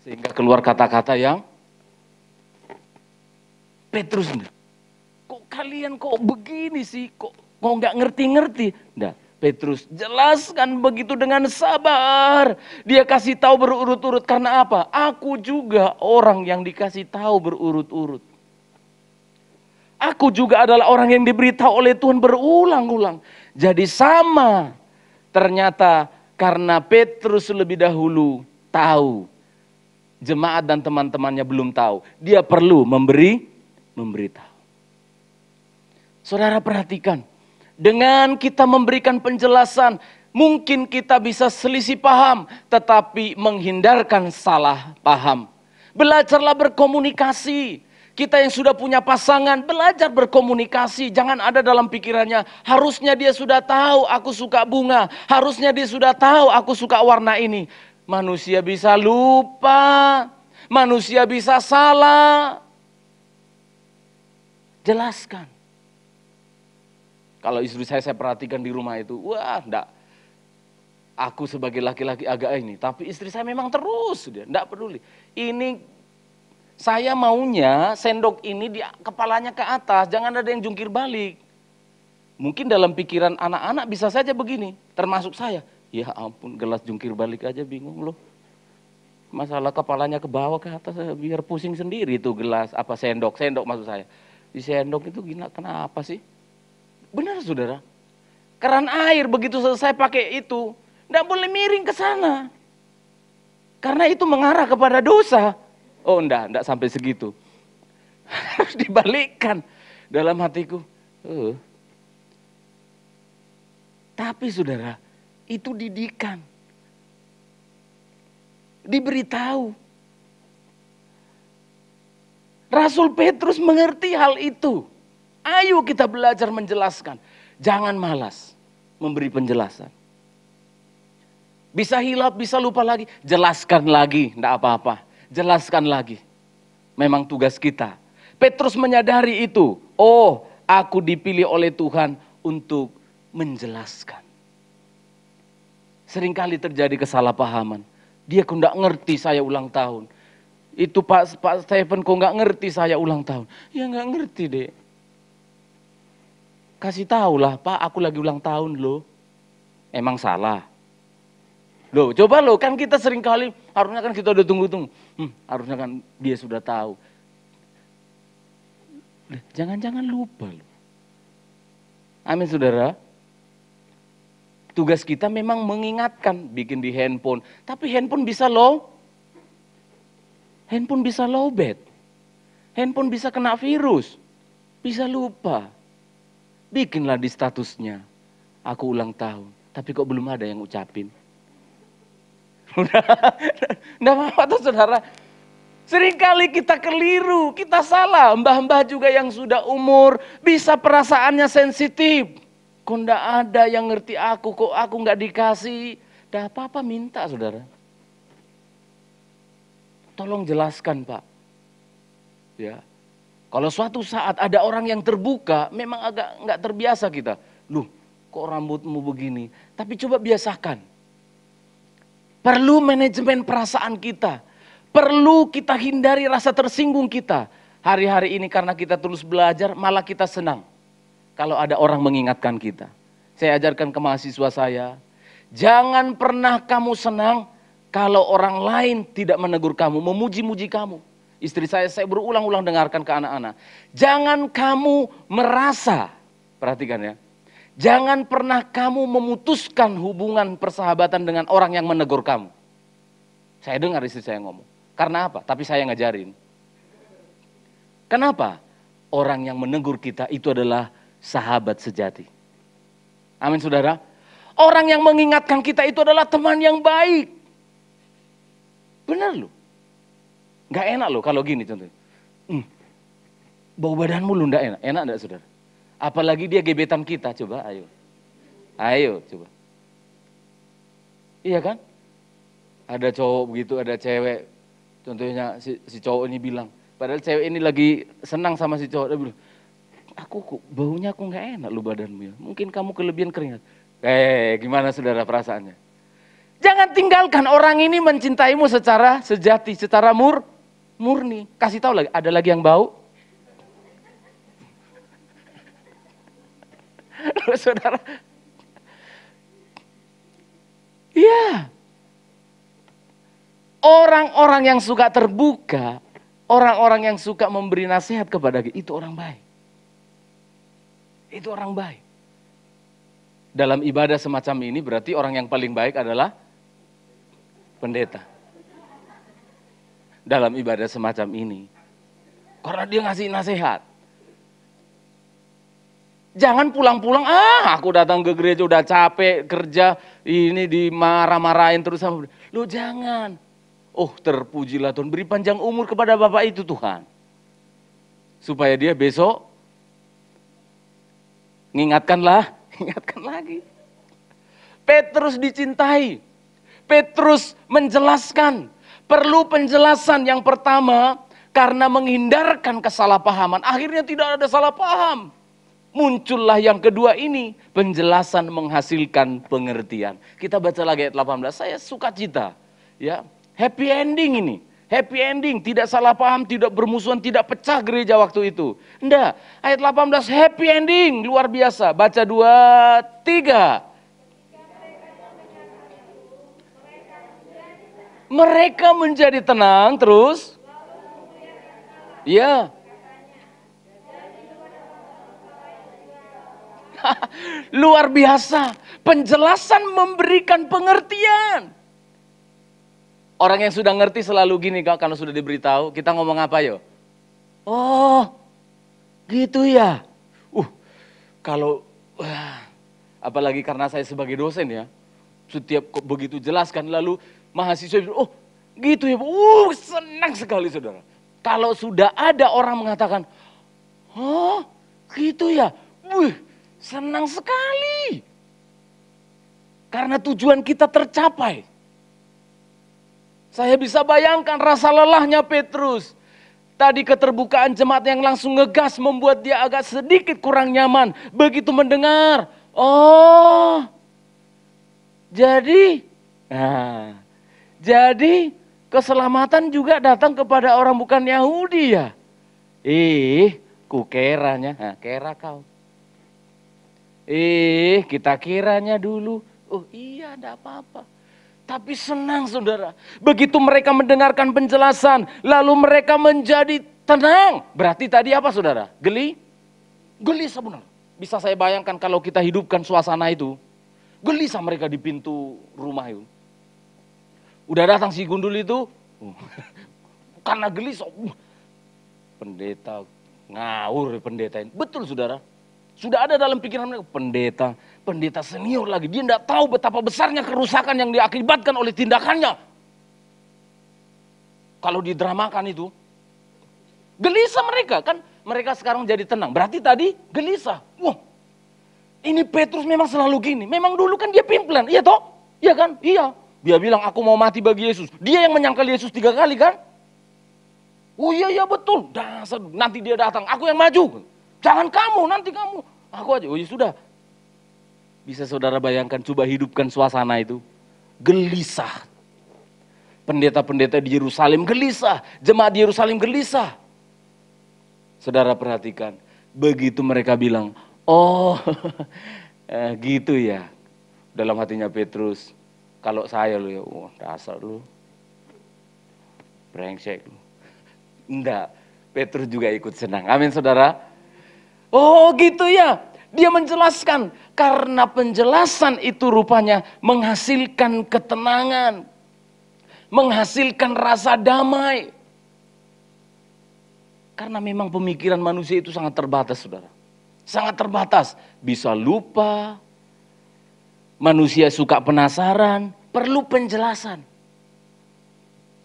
Sehingga keluar kata-kata yang Petrus, kok kalian kok begini sih, kok nggak ngerti-ngerti. Nah, Petrus jelaskan begitu dengan sabar. Dia kasih tahu berurut-urut karena apa? Aku juga orang yang dikasih tahu berurut-urut. Aku juga adalah orang yang diberitahu oleh Tuhan berulang-ulang. Jadi sama. Ternyata karena Petrus lebih dahulu tahu, jemaat dan teman-temannya belum tahu. Dia perlu memberitahu. Saudara perhatikan, dengan kita memberikan penjelasan, mungkin kita bisa selisih paham, tetapi menghindarkan salah paham. Belajarlah berkomunikasi. Kita yang sudah punya pasangan, belajar berkomunikasi. Jangan ada dalam pikirannya, harusnya dia sudah tahu aku suka bunga. Harusnya dia sudah tahu aku suka warna ini. Manusia bisa lupa, manusia bisa salah. Jelaskan. Kalau istri saya perhatikan di rumah itu, wah enggak. aku sebagai laki-laki agak ini, tapi istri saya memang terus, dia enggak peduli. Ini saya maunya sendok ini di kepalanya ke atas, jangan ada yang jungkir balik. Mungkin dalam pikiran anak-anak bisa saja begini, termasuk saya. Ya ampun, gelas jungkir balik aja bingung loh. Masalah kepalanya ke bawah ke atas, biar pusing sendiri itu gelas, apa sendok maksud saya. Di sendok itu gila, kenapa sih? Benar saudara, keran air begitu selesai pakai itu, tidak boleh miring ke sana. Karena itu mengarah kepada dosa. Oh enggak sampai segitu. Harus dibalikkan dalam hatiku. Tapi saudara, itu didikan. Diberitahu. Rasul Petrus mengerti hal itu. Ayo kita belajar menjelaskan. Jangan malas memberi penjelasan. Bisa hilap, bisa lupa lagi. Jelaskan lagi, enggak apa-apa. Jelaskan lagi. Memang tugas kita. Petrus menyadari itu. Oh, aku dipilih oleh Tuhan untuk menjelaskan. Seringkali terjadi kesalahpahaman. Dia kok nggak ngerti saya ulang tahun. Itu Pak Stephen kok nggak ngerti saya ulang tahun. Ya nggak ngerti deh. Kasih tahu lah Pak, aku lagi ulang tahun loh. Emang salah. Loh coba loh, kan kita seringkali harusnya kan kita udah tunggu-tunggu. Harusnya kan dia sudah tahu. Jangan-jangan lupa loh. Amin saudara. Tugas kita memang mengingatkan, bikin di handphone. Tapi handphone bisa handphone bisa lowbat. Handphone bisa kena virus. Bisa lupa. Bikinlah di statusnya. Aku ulang tahun. Tapi kok belum ada yang ucapin. Nggak apa-apa tuh saudara. Seringkali kita keliru, kita salah. Mbah-mbah juga yang sudah umur, bisa perasaannya sensitif. Kok enggak ada yang ngerti aku, kok aku enggak dikasih. Dah apa-apa minta saudara. Tolong jelaskan Pak. Ya. Kalau suatu saat ada orang yang terbuka, memang agak enggak terbiasa kita. Loh, kok rambutmu begini? Tapi coba biasakan. Perlu manajemen perasaan kita. Perlu kita hindari rasa tersinggung kita. Hari-hari ini karena kita terus belajar, malah kita senang. Kalau ada orang mengingatkan kita. Saya ajarkan ke mahasiswa saya. Jangan pernah kamu senang kalau orang lain tidak menegur kamu, memuji-muji kamu. Istri saya berulang-ulang dengarkan ke anak-anak. Jangan kamu merasa, perhatikan ya. Jangan pernah kamu memutuskan hubungan persahabatan dengan orang yang menegur kamu. Saya dengar istri saya ngomong. Karena apa? Tapi saya ngajarin. Kenapa? Orang yang menegur kita itu adalah sahabat sejati. Amin saudara. Orang yang mengingatkan kita itu adalah teman yang baik. Benar loh. Gak enak loh kalau gini contohnya. Bau badanmu lu gak enak. Enak gak saudara? Apalagi dia gebetan kita. Coba ayo. Ayo coba. Iya kan? Ada cowok begitu, ada cewek. Contohnya si cowok ini bilang. Padahal cewek ini lagi senang sama si cowok. Dia bilang. Aku kok baunya aku nggak enak lu badanmu ya. Mungkin kamu kelebihan keringat. Gimana saudara perasaannya? Jangan tinggalkan orang ini mencintaimu secara sejati, secara murni. Kasih tahu lagi, ada lagi yang bau? Saudara. Iya. Orang-orang yang suka terbuka, orang-orang yang suka memberi nasihat kepada kita, itu orang baik. Itu orang baik. Dalam ibadah semacam ini berarti orang yang paling baik adalah pendeta. Dalam ibadah semacam ini. Karena dia ngasih nasihat. Jangan pulang-pulang, aku datang ke gereja udah capek kerja, ini dimarah-marahin terus sama. Loh jangan. Oh terpujilah Tuhan, beri panjang umur kepada Bapak itu Tuhan. Supaya dia besok ingatkan lagi. Petrus dicintai. Petrus menjelaskan. Perlu penjelasan yang pertama karena menghindarkan kesalahpahaman. Akhirnya tidak ada salah paham. muncullah yang kedua ini, penjelasan menghasilkan pengertian. Kita baca lagi ayat 18, saya sukacita. Ya, happy ending ini. Happy ending, tidak salah paham, tidak bermusuhan, tidak pecah gereja waktu itu. Enggak, ayat 18 happy ending, luar biasa. Baca 2, 3. Mereka menjadi tenang, terus. Ya. Luar biasa, penjelasan memberikan pengertian. Orang yang sudah ngerti selalu gini, kalau sudah diberitahu, kita ngomong apa yo? Oh, gitu ya. Kalau apalagi karena saya sebagai dosen ya, setiap begitu jelaskan lalu mahasiswa, oh gitu ya, senang sekali saudara. Kalau sudah ada orang mengatakan, oh gitu ya, senang sekali. Karena tujuan kita tercapai. Saya bisa bayangkan rasa lelahnya Petrus. Tadi keterbukaan jemaat yang langsung ngegas membuat dia agak sedikit kurang nyaman. Begitu mendengar, oh jadi keselamatan juga datang kepada orang bukan Yahudi ya. Kukeranya, kera kau. Kita kiranya dulu. Oh iya, enggak apa-apa. Tapi senang saudara. Begitu mereka mendengarkan penjelasan, lalu mereka menjadi tenang. Berarti tadi apa saudara? Gelisah benar. Bisa saya bayangkan kalau kita hidupkan suasana itu. Gelisah mereka di pintu rumah itu. Udah datang si gundul itu. Karena gelisah. Pendeta ngawur pendeta ini. Betul saudara. Sudah ada dalam pikiran mereka, pendeta senior lagi. Dia tidak tahu betapa besarnya kerusakan yang diakibatkan oleh tindakannya. Kalau didramakan itu, gelisah mereka kan. Mereka sekarang jadi tenang. Berarti tadi gelisah. Wah, ini Petrus memang selalu gini. Memang dulu kan dia pimpinan, iya toh? Iya kan? Iya. Dia bilang aku mau mati bagi Yesus. Dia yang menyangkal Yesus 3 kali kan? Oh iya betul. Dasar, nanti dia datang, aku yang maju. Jangan kamu, nanti kamu. Aku aja, oh ya sudah. Bisa saudara bayangkan, coba hidupkan suasana itu. Gelisah. Pendeta-pendeta di Yerusalem gelisah. Jemaat di Yerusalem gelisah. Saudara perhatikan. Begitu mereka bilang, oh gitu ya. Dalam hatinya Petrus. Kalau saya lu ya, dasar lu. Brengsek lu. Enggak, Petrus juga ikut senang. Amin saudara. Oh gitu ya, dia menjelaskan karena penjelasan itu rupanya menghasilkan ketenangan, menghasilkan rasa damai. Karena memang pemikiran manusia itu sangat terbatas saudara, sangat terbatas, bisa lupa, manusia suka penasaran, perlu penjelasan.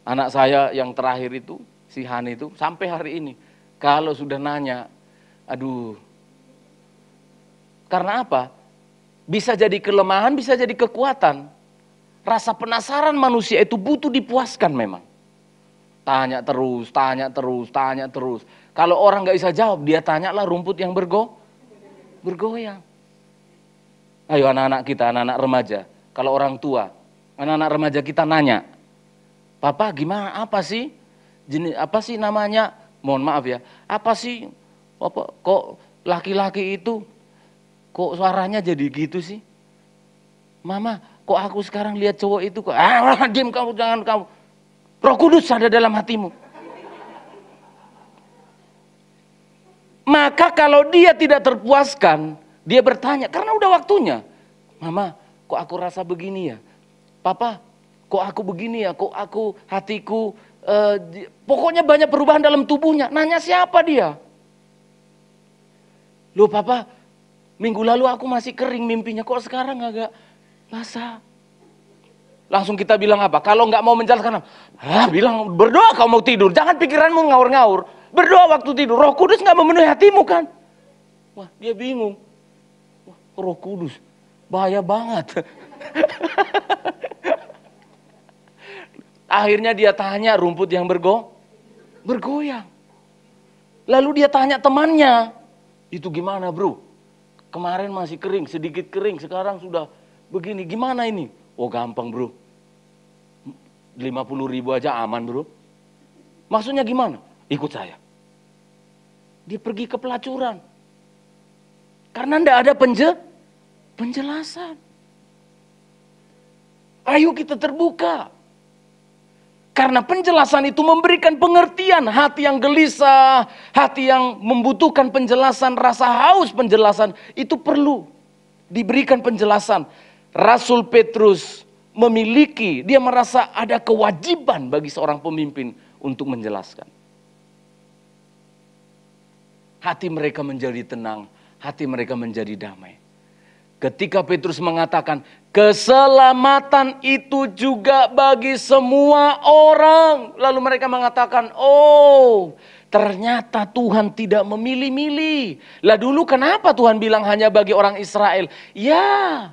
Anak saya yang terakhir itu, si Hani itu sampai hari ini, kalau sudah nanya, aduh, karena apa? Bisa jadi kelemahan, bisa jadi kekuatan. Rasa penasaran manusia itu butuh dipuaskan memang. Tanya terus, tanya terus, tanya terus. Kalau orang gak bisa jawab, dia tanyalah rumput yang bergoyang. Ayo anak-anak kita, anak-anak remaja. Kalau orang tua, anak-anak remaja kita nanya, Papa gimana, apa sih? Apa sih namanya? Mohon maaf ya, apa sih? Kok laki-laki itu kok suaranya jadi gitu sih? Mama, kok aku sekarang lihat cowok itu kok diam kamu, jangan kamu. Roh Kudus ada dalam hatimu. Maka kalau dia tidak terpuaskan, dia bertanya karena udah waktunya. Mama, kok aku rasa begini ya? Papa, kok aku begini ya? Kok aku hatiku pokoknya banyak perubahan dalam tubuhnya. Nanya siapa dia? Loh Papa, minggu lalu aku masih kering mimpinya, kok sekarang agak basah? Langsung kita bilang apa? Kalau nggak mau menjelaskan, bilang berdoa kau mau tidur, jangan pikiranmu ngaur-ngaur. Berdoa waktu tidur, Roh Kudus nggak memenuhi hatimu kan? Wah, dia bingung. Wah, Roh Kudus, bahaya banget. Akhirnya dia tanya rumput yang bergoyang. Lalu dia tanya temannya, itu gimana bro? Kemarin masih kering, sedikit kering, sekarang sudah begini. Gimana ini? Oh gampang bro. 50.000 aja aman bro. Maksudnya gimana? Ikut saya. Dia pergi ke pelacuran. Karena tidak ada penjelasan. Ayo kita terbuka. Karena penjelasan itu memberikan pengertian. Hati yang gelisah, hati yang membutuhkan penjelasan, rasa haus penjelasan. Itu perlu diberikan penjelasan. Rasul Petrus memiliki, dia merasa ada kewajiban bagi seorang pemimpin untuk menjelaskan. Hati mereka menjadi tenang, hati mereka menjadi damai. Ketika Petrus mengatakan, keselamatan itu juga bagi semua orang. Lalu mereka mengatakan, oh ternyata Tuhan tidak memilih-milih. Lah dulu kenapa Tuhan bilang hanya bagi orang Israel? Ya,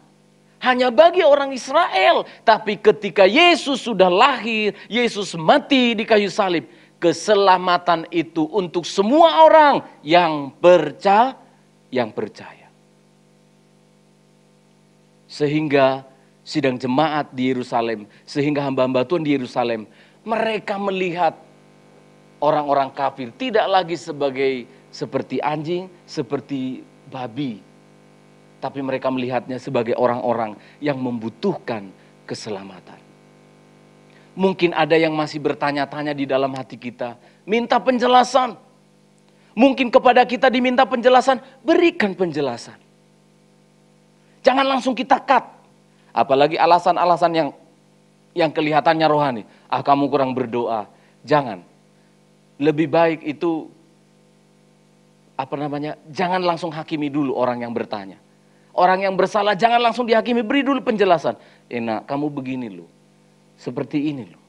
hanya bagi orang Israel. Tapi ketika Yesus sudah lahir, Yesus mati di kayu salib, keselamatan itu untuk semua orang yang percaya. Sehingga sidang jemaat di Yerusalem, sehingga hamba-hamba Tuhan di Yerusalem, mereka melihat orang-orang kafir tidak lagi seperti anjing, seperti babi. Tapi mereka melihatnya sebagai orang-orang yang membutuhkan keselamatan. Mungkin ada yang masih bertanya-tanya di dalam hati kita, minta penjelasan. Mungkin kepada kita diminta penjelasan, berikan penjelasan. Jangan langsung kita cut. Apalagi alasan-alasan yang kelihatannya rohani. Ah kamu kurang berdoa. Jangan. Lebih baik itu, jangan langsung hakimi dulu orang yang bertanya. Orang yang bersalah jangan langsung dihakimi, beri dulu penjelasan. Enak, kamu begini loh. Seperti ini loh.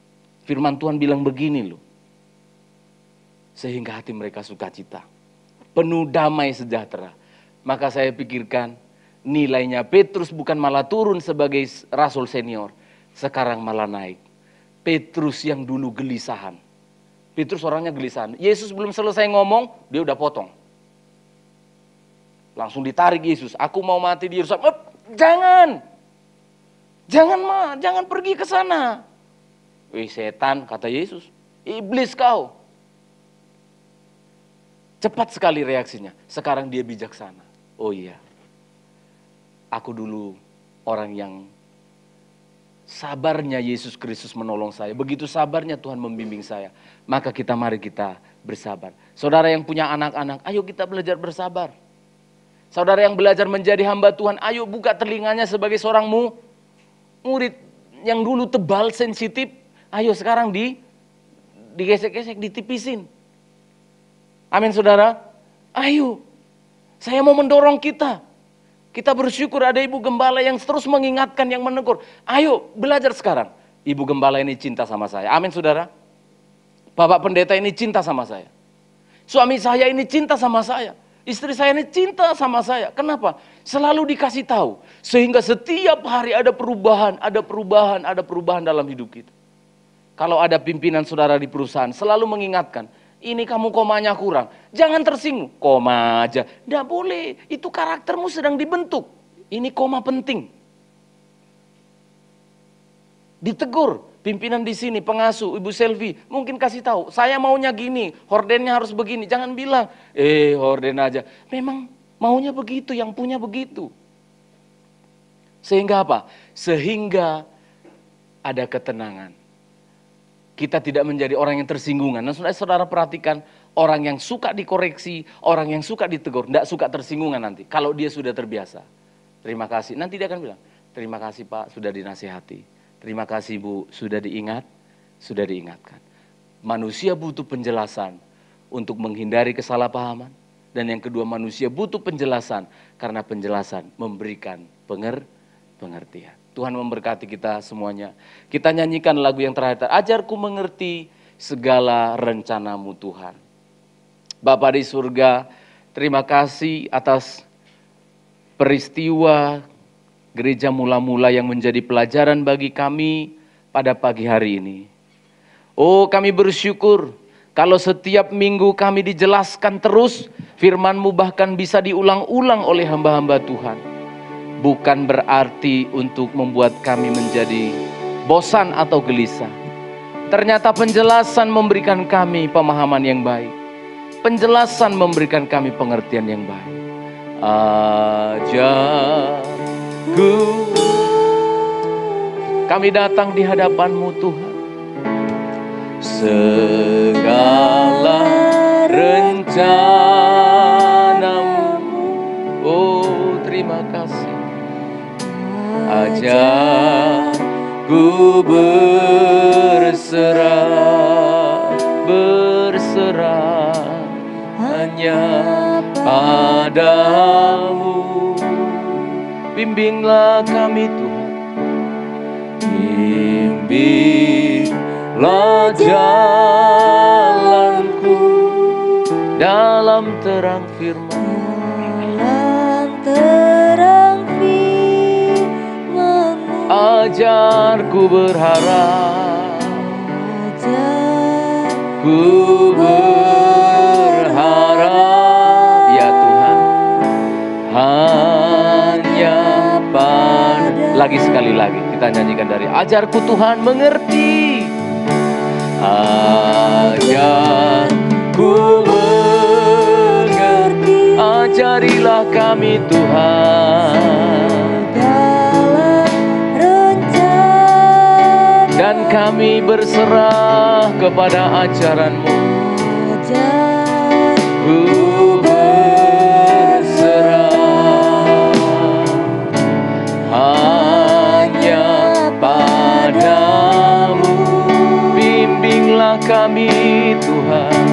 Firman Tuhan bilang begini loh. Sehingga hati mereka sukacita. Penuh damai sejahtera. Maka saya pikirkan nilainya Petrus bukan malah turun sebagai rasul senior. Sekarang malah naik. Petrus yang dulu gelisahan. Petrus orangnya gelisahan. Yesus belum selesai ngomong, dia udah potong. Langsung ditarik Yesus. Aku mau mati di Yerusalem. Jangan. Jangan pergi ke sana. Wih setan, kata Yesus. Iblis kau. Cepat sekali reaksinya. Sekarang dia bijaksana. Oh iya. Aku dulu orang yang sabarnya Yesus Kristus menolong saya. Begitu sabarnya Tuhan membimbing saya. Maka mari kita bersabar. Saudara yang punya anak-anak, ayo kita belajar bersabar. Saudara yang belajar menjadi hamba Tuhan, ayo buka telinganya sebagai seorang murid yang dulu tebal, sensitif. Ayo sekarang digesek-gesek, ditipisin. Amin saudara. Ayo, saya mau mendorong kita. Kita bersyukur ada ibu gembala yang terus mengingatkan, yang menegur. Ayo belajar sekarang. Ibu gembala ini cinta sama saya. Amin saudara. Bapak pendeta ini cinta sama saya. Suami saya ini cinta sama saya. Istri saya ini cinta sama saya. Kenapa? Selalu dikasih tahu. Sehingga setiap hari ada perubahan dalam hidup kita. Kalau ada pimpinan saudara di perusahaan, selalu mengingatkan. Ini kamu komanya kurang. Jangan tersinggung. Koma aja. Tidak boleh. Itu karaktermu sedang dibentuk. Ini koma penting. Ditegur. Pimpinan di sini, pengasuh, Ibu Selvi, mungkin kasih tahu, saya maunya gini, hordennya harus begini. Jangan bilang, horden aja. Memang maunya begitu, yang punya begitu. Sehingga apa? Sehingga ada ketenangan. Kita tidak menjadi orang yang tersinggungan. Nah, saudara perhatikan, orang yang suka dikoreksi, orang yang suka ditegur, tidak suka tersinggungan nanti. Kalau dia sudah terbiasa. Terima kasih. Nanti dia akan bilang, terima kasih Pak, sudah dinasihati. Terima kasih Bu, sudah diingatkan. Manusia butuh penjelasan untuk menghindari kesalahpahaman. Dan yang kedua, manusia butuh penjelasan karena penjelasan memberikan pengertian. Tuhan memberkati kita semuanya. Kita nyanyikan lagu yang terakhir. Ajarku mengerti segala rencanamu Tuhan. Bapa di surga, terima kasih atas peristiwa gereja mula-mula yang menjadi pelajaran bagi kami pada pagi hari ini. Oh, kami bersyukur Kalau setiap minggu kami dijelaskan terus, firman-Mu bahkan bisa diulang-ulang oleh hamba-hamba Tuhan. Bukan berarti untuk membuat kami menjadi bosan atau gelisah. Ternyata penjelasan memberikan kami pemahaman yang baik. Penjelasan memberikan kami pengertian yang baik. Ajarku, kami datang di hadapan-Mu Tuhan. Segala rencana-Mu, oh terima kasih. Ajarku berserah hanya padamu. Bimbinglah kami Tuhan, bimbinglah jalanku dalam terang firman. Ajarku berharap, ku berharap ya Tuhan, hanya pada. Lagi sekali lagi kita nyanyikan dari ajarku Tuhan mengerti. Ajarku mengerti, ajarilah kami Tuhan, dan kami berserah kepada ajaran-Mu. Ku berserah hanya padamu. Bimbinglah kami Tuhan,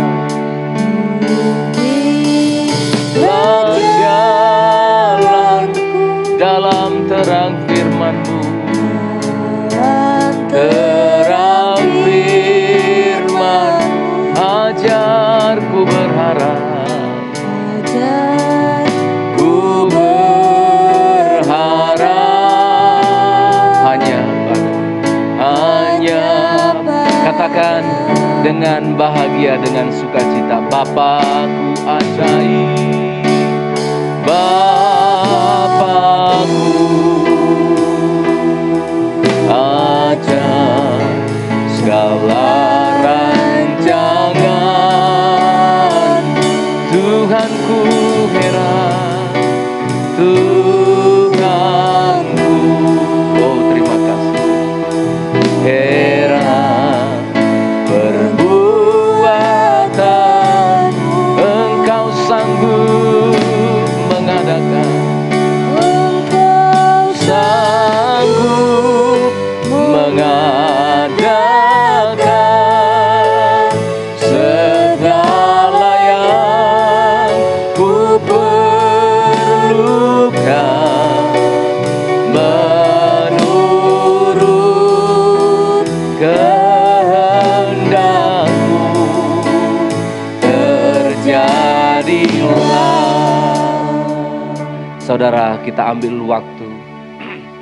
bimbinglah jalanku dalam terang firman-Mu. Terang firman, ajarku berharap, ku berharap hanya katakan dengan bahagia, dengan sukacita, Bapakku ajaib, Bapakku ajar segala rancangan. Tuhanku heran, Tuhanku, oh terima kasih, heran perbuatan Engkau sanggup mengadakan, Engkau sanggup mengadakan segala yang ku perlukan menurut kehendak-Mu. Terjadilah. Saudara, kita ambil waktu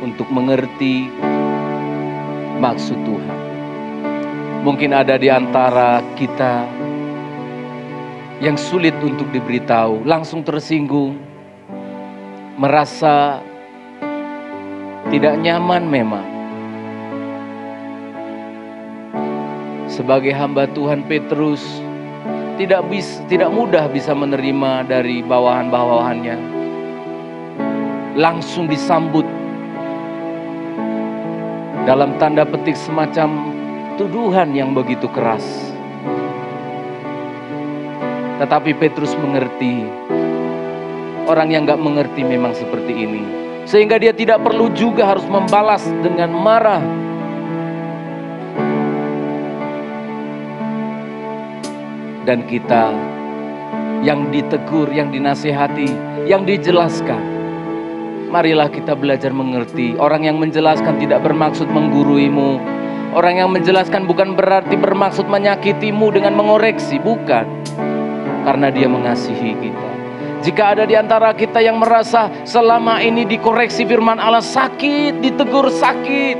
untuk mengerti maksud Tuhan. Mungkin ada di antara kita yang sulit untuk diberitahu, langsung tersinggung, merasa tidak nyaman memang. Sebagai hamba Tuhan Petrus tidak mudah bisa menerima dari bawahan-bawahannya. Langsung disambut dalam tanda petik semacam tuduhan yang begitu keras. Tetapi Petrus mengerti. Orang yang gak mengerti memang seperti ini. Sehingga dia tidak perlu juga harus membalas dengan marah. Dan kita yang ditegur, yang dinasihati, yang dijelaskan, marilah kita belajar mengerti. Orang yang menjelaskan tidak bermaksud mengguruimu. Orang yang menjelaskan bukan berarti bermaksud menyakitimu dengan mengoreksi, bukan. Karena dia mengasihi kita. Jika ada di antara kita yang merasa selama ini dikoreksi firman Allah sakit, ditegur sakit,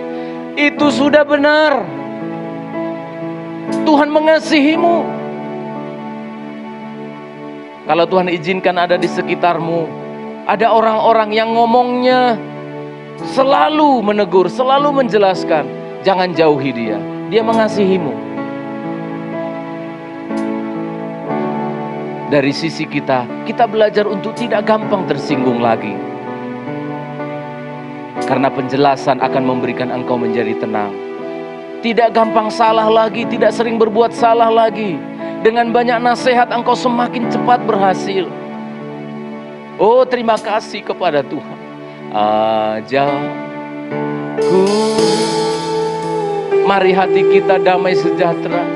itu sudah benar. Tuhan mengasihimu. Kalau Tuhan izinkan ada di sekitarmu, ada orang-orang yang ngomongnya selalu menegur, selalu menjelaskan, jangan jauhi dia. Dia mengasihimu. Dari sisi kita belajar untuk tidak gampang tersinggung lagi. Karena penjelasan akan memberikan engkau menjadi tenang. Tidak gampang salah lagi, tidak sering berbuat salah lagi. Dengan banyak nasihat engkau semakin cepat berhasil. Oh, terima kasih kepada Tuhan. Ajarku, mari hati kita damai sejahtera.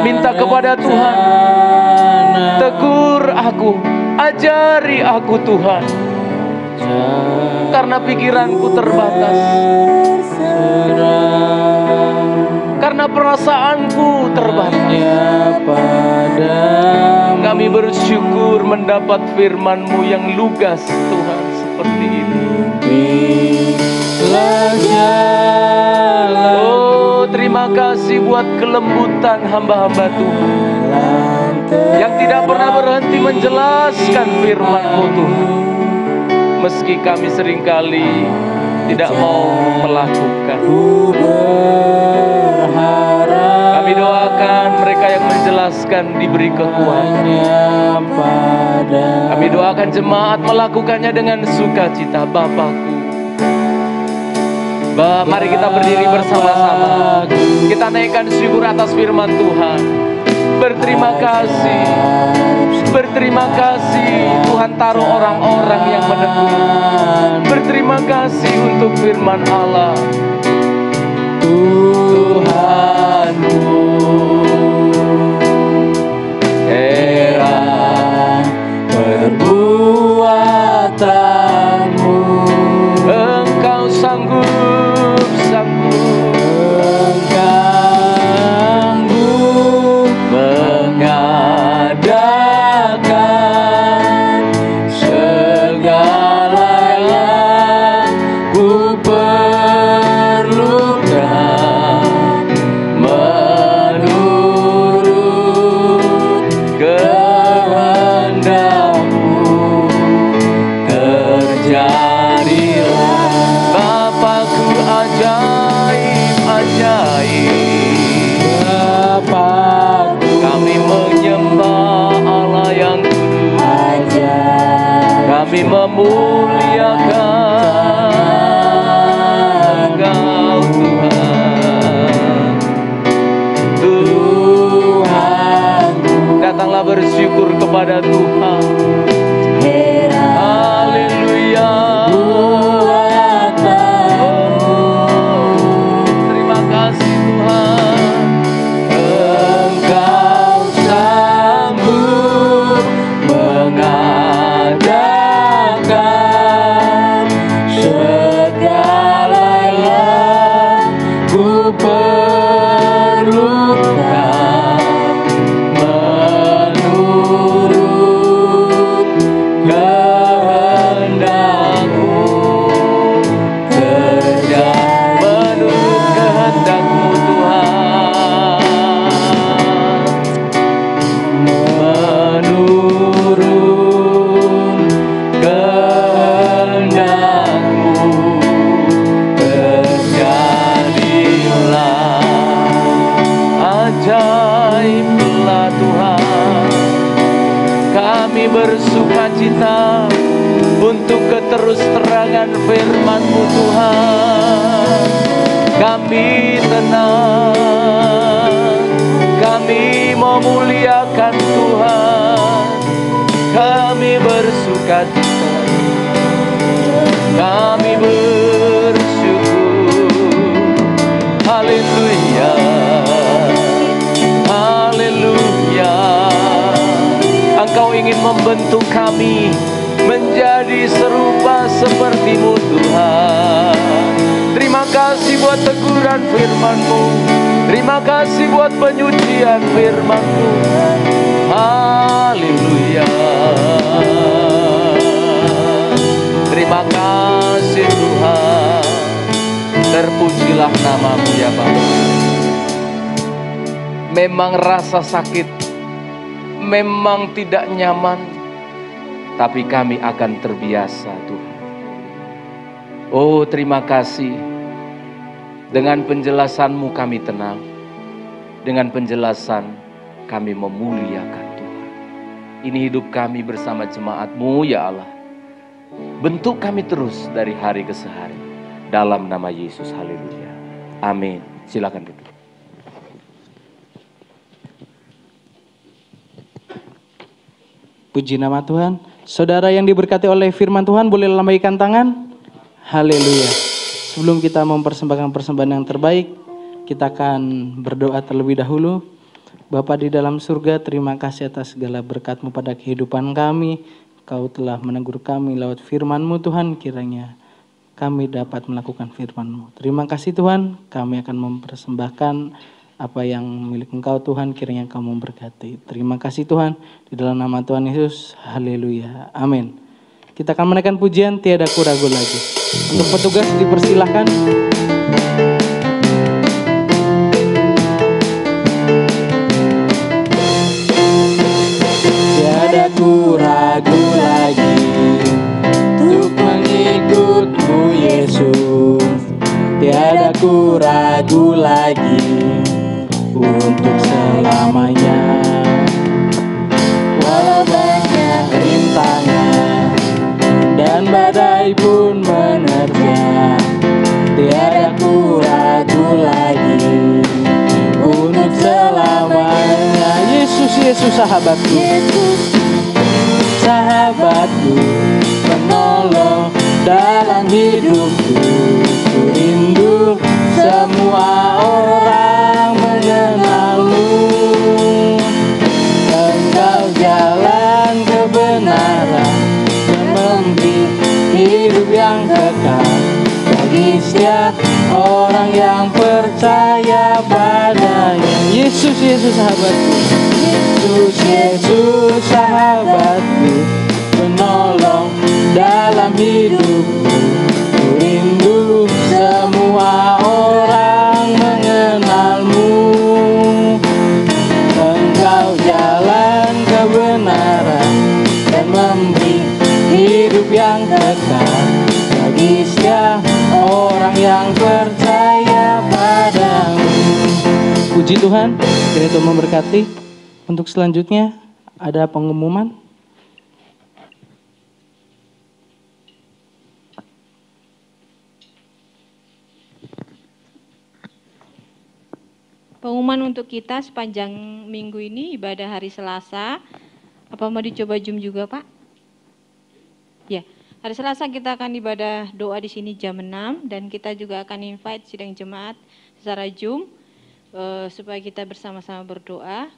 Minta kepada Tuhan, tegur aku, ajari aku Tuhan. Karena pikiranku terbatas, karena perasaanku terbatas. Kami bersyukur mendapat firman-Mu yang lugas Tuhan seperti ini. Oh, terima kasih buat kelembutan hamba-hamba Tuhan yang tidak pernah berhenti menjelaskan firman-Mu Tuhan. Meski kami seringkali tidak mau melakukan. Kami doakan mereka yang menjelaskan diberi kekuatan. Kami doakan jemaat melakukannya dengan sukacita. Bapakku, mari kita berdiri bersama-sama. Kita naikkan syukur atas firman Tuhan. Berterima kasih. Berterima kasih Tuhan taruh orang-orang yang menegur. Berterima kasih untuk firman Allah. Tuhanmu, heran perbuatanmu. Engkau sanggup, sanggup. Kami memuliakan Engkau Tuhan. Tuhan, datanglah bersyukur kepada Tuhan. Haleluya. Terima kasih Tuhan. Engkau sanggup mengadakan segala yang ku perlukan, menurut kehendak-Mu, kerja menurut kehendak-Mu Tuhan, menurut kehendak-Mu, terjadilah ajaiblah Tuhan. Kami bersukacita untuk keterus-terangan firman-Mu Tuhan. Kami tenang, kami memuliakan Tuhan. Kami bersukacita, kami bersyukur. Haleluya, haleluya. Engkau ingin membentuk kami menjadi serupa seperti-Mu Tuhan. Terima kasih buat teguran firman-Mu. Terima kasih buat penyucian firman-Mu. Haleluya. Terima kasih Tuhan. Terpujilah nama-Mu ya Bapa. Memang rasa sakit, memang tidak nyaman, tapi kami akan terbiasa Tuhan. Oh terima kasih, dengan penjelasan-Mu kami tenang, dengan penjelasan kami memuliakan Tuhan. Ini hidup kami bersama jemaat-Mu ya Allah. Bentuk kami terus dari hari ke hari. Dalam nama Yesus, haleluya. Amin. Silakan duduk. Puji nama Tuhan. Saudara yang diberkati oleh firman Tuhan boleh lambaikan tangan. Haleluya. Sebelum kita mempersembahkan persembahan yang terbaik, kita akan berdoa terlebih dahulu. Bapa di dalam surga, terima kasih atas segala berkat-Mu pada kehidupan kami. Kau telah menegur kami lewat firman-Mu Tuhan, kiranya kami dapat melakukan firman-Mu. Terima kasih Tuhan, kami akan mempersembahkan apa yang milik Engkau Tuhan, kiranya Engkau memberkati. Terima kasih Tuhan, di dalam nama Tuhan Yesus, haleluya, amin. Kita akan menaikkan pujian, tiada ku ragu lagi. Untuk petugas dipersilahkan. Tiada ku ragu lagi untuk mengikut-Mu Yesus. Tiada ku ragu lagi untuk selamanya. Walau banyak rintangan dan badai pun menerjang, tiada ku ragu lagi untuk selamanya. Yesus, Yesus sahabatku, sahabatku, penolong dalam hidupku. Ku rindu semua orang mengenal-Mu. Engkau jalan kebenaran dan memberi hidup yang kekal bagi setiap orang yang percaya padanya. Yesus, Yesus sahabatku, Yesus, Yesus sahabatku, penolong dalam hidupku. Ku rindu semua orang mengenal-Mu. Engkau jalan kebenaran dan memberi hidup yang kekal bagi setiap orang yang percaya padamu. Puji Tuhan, kiranya Tuhan memberkati. Untuk selanjutnya ada pengumuman. Pengumuman untuk kita sepanjang minggu ini ibadah hari Selasa. Apa mau dicoba Zoom juga, Pak? Ya, hari Selasa kita akan ibadah doa di sini jam 6 dan kita juga akan invite sidang jemaat secara Zoom supaya kita bersama-sama berdoa.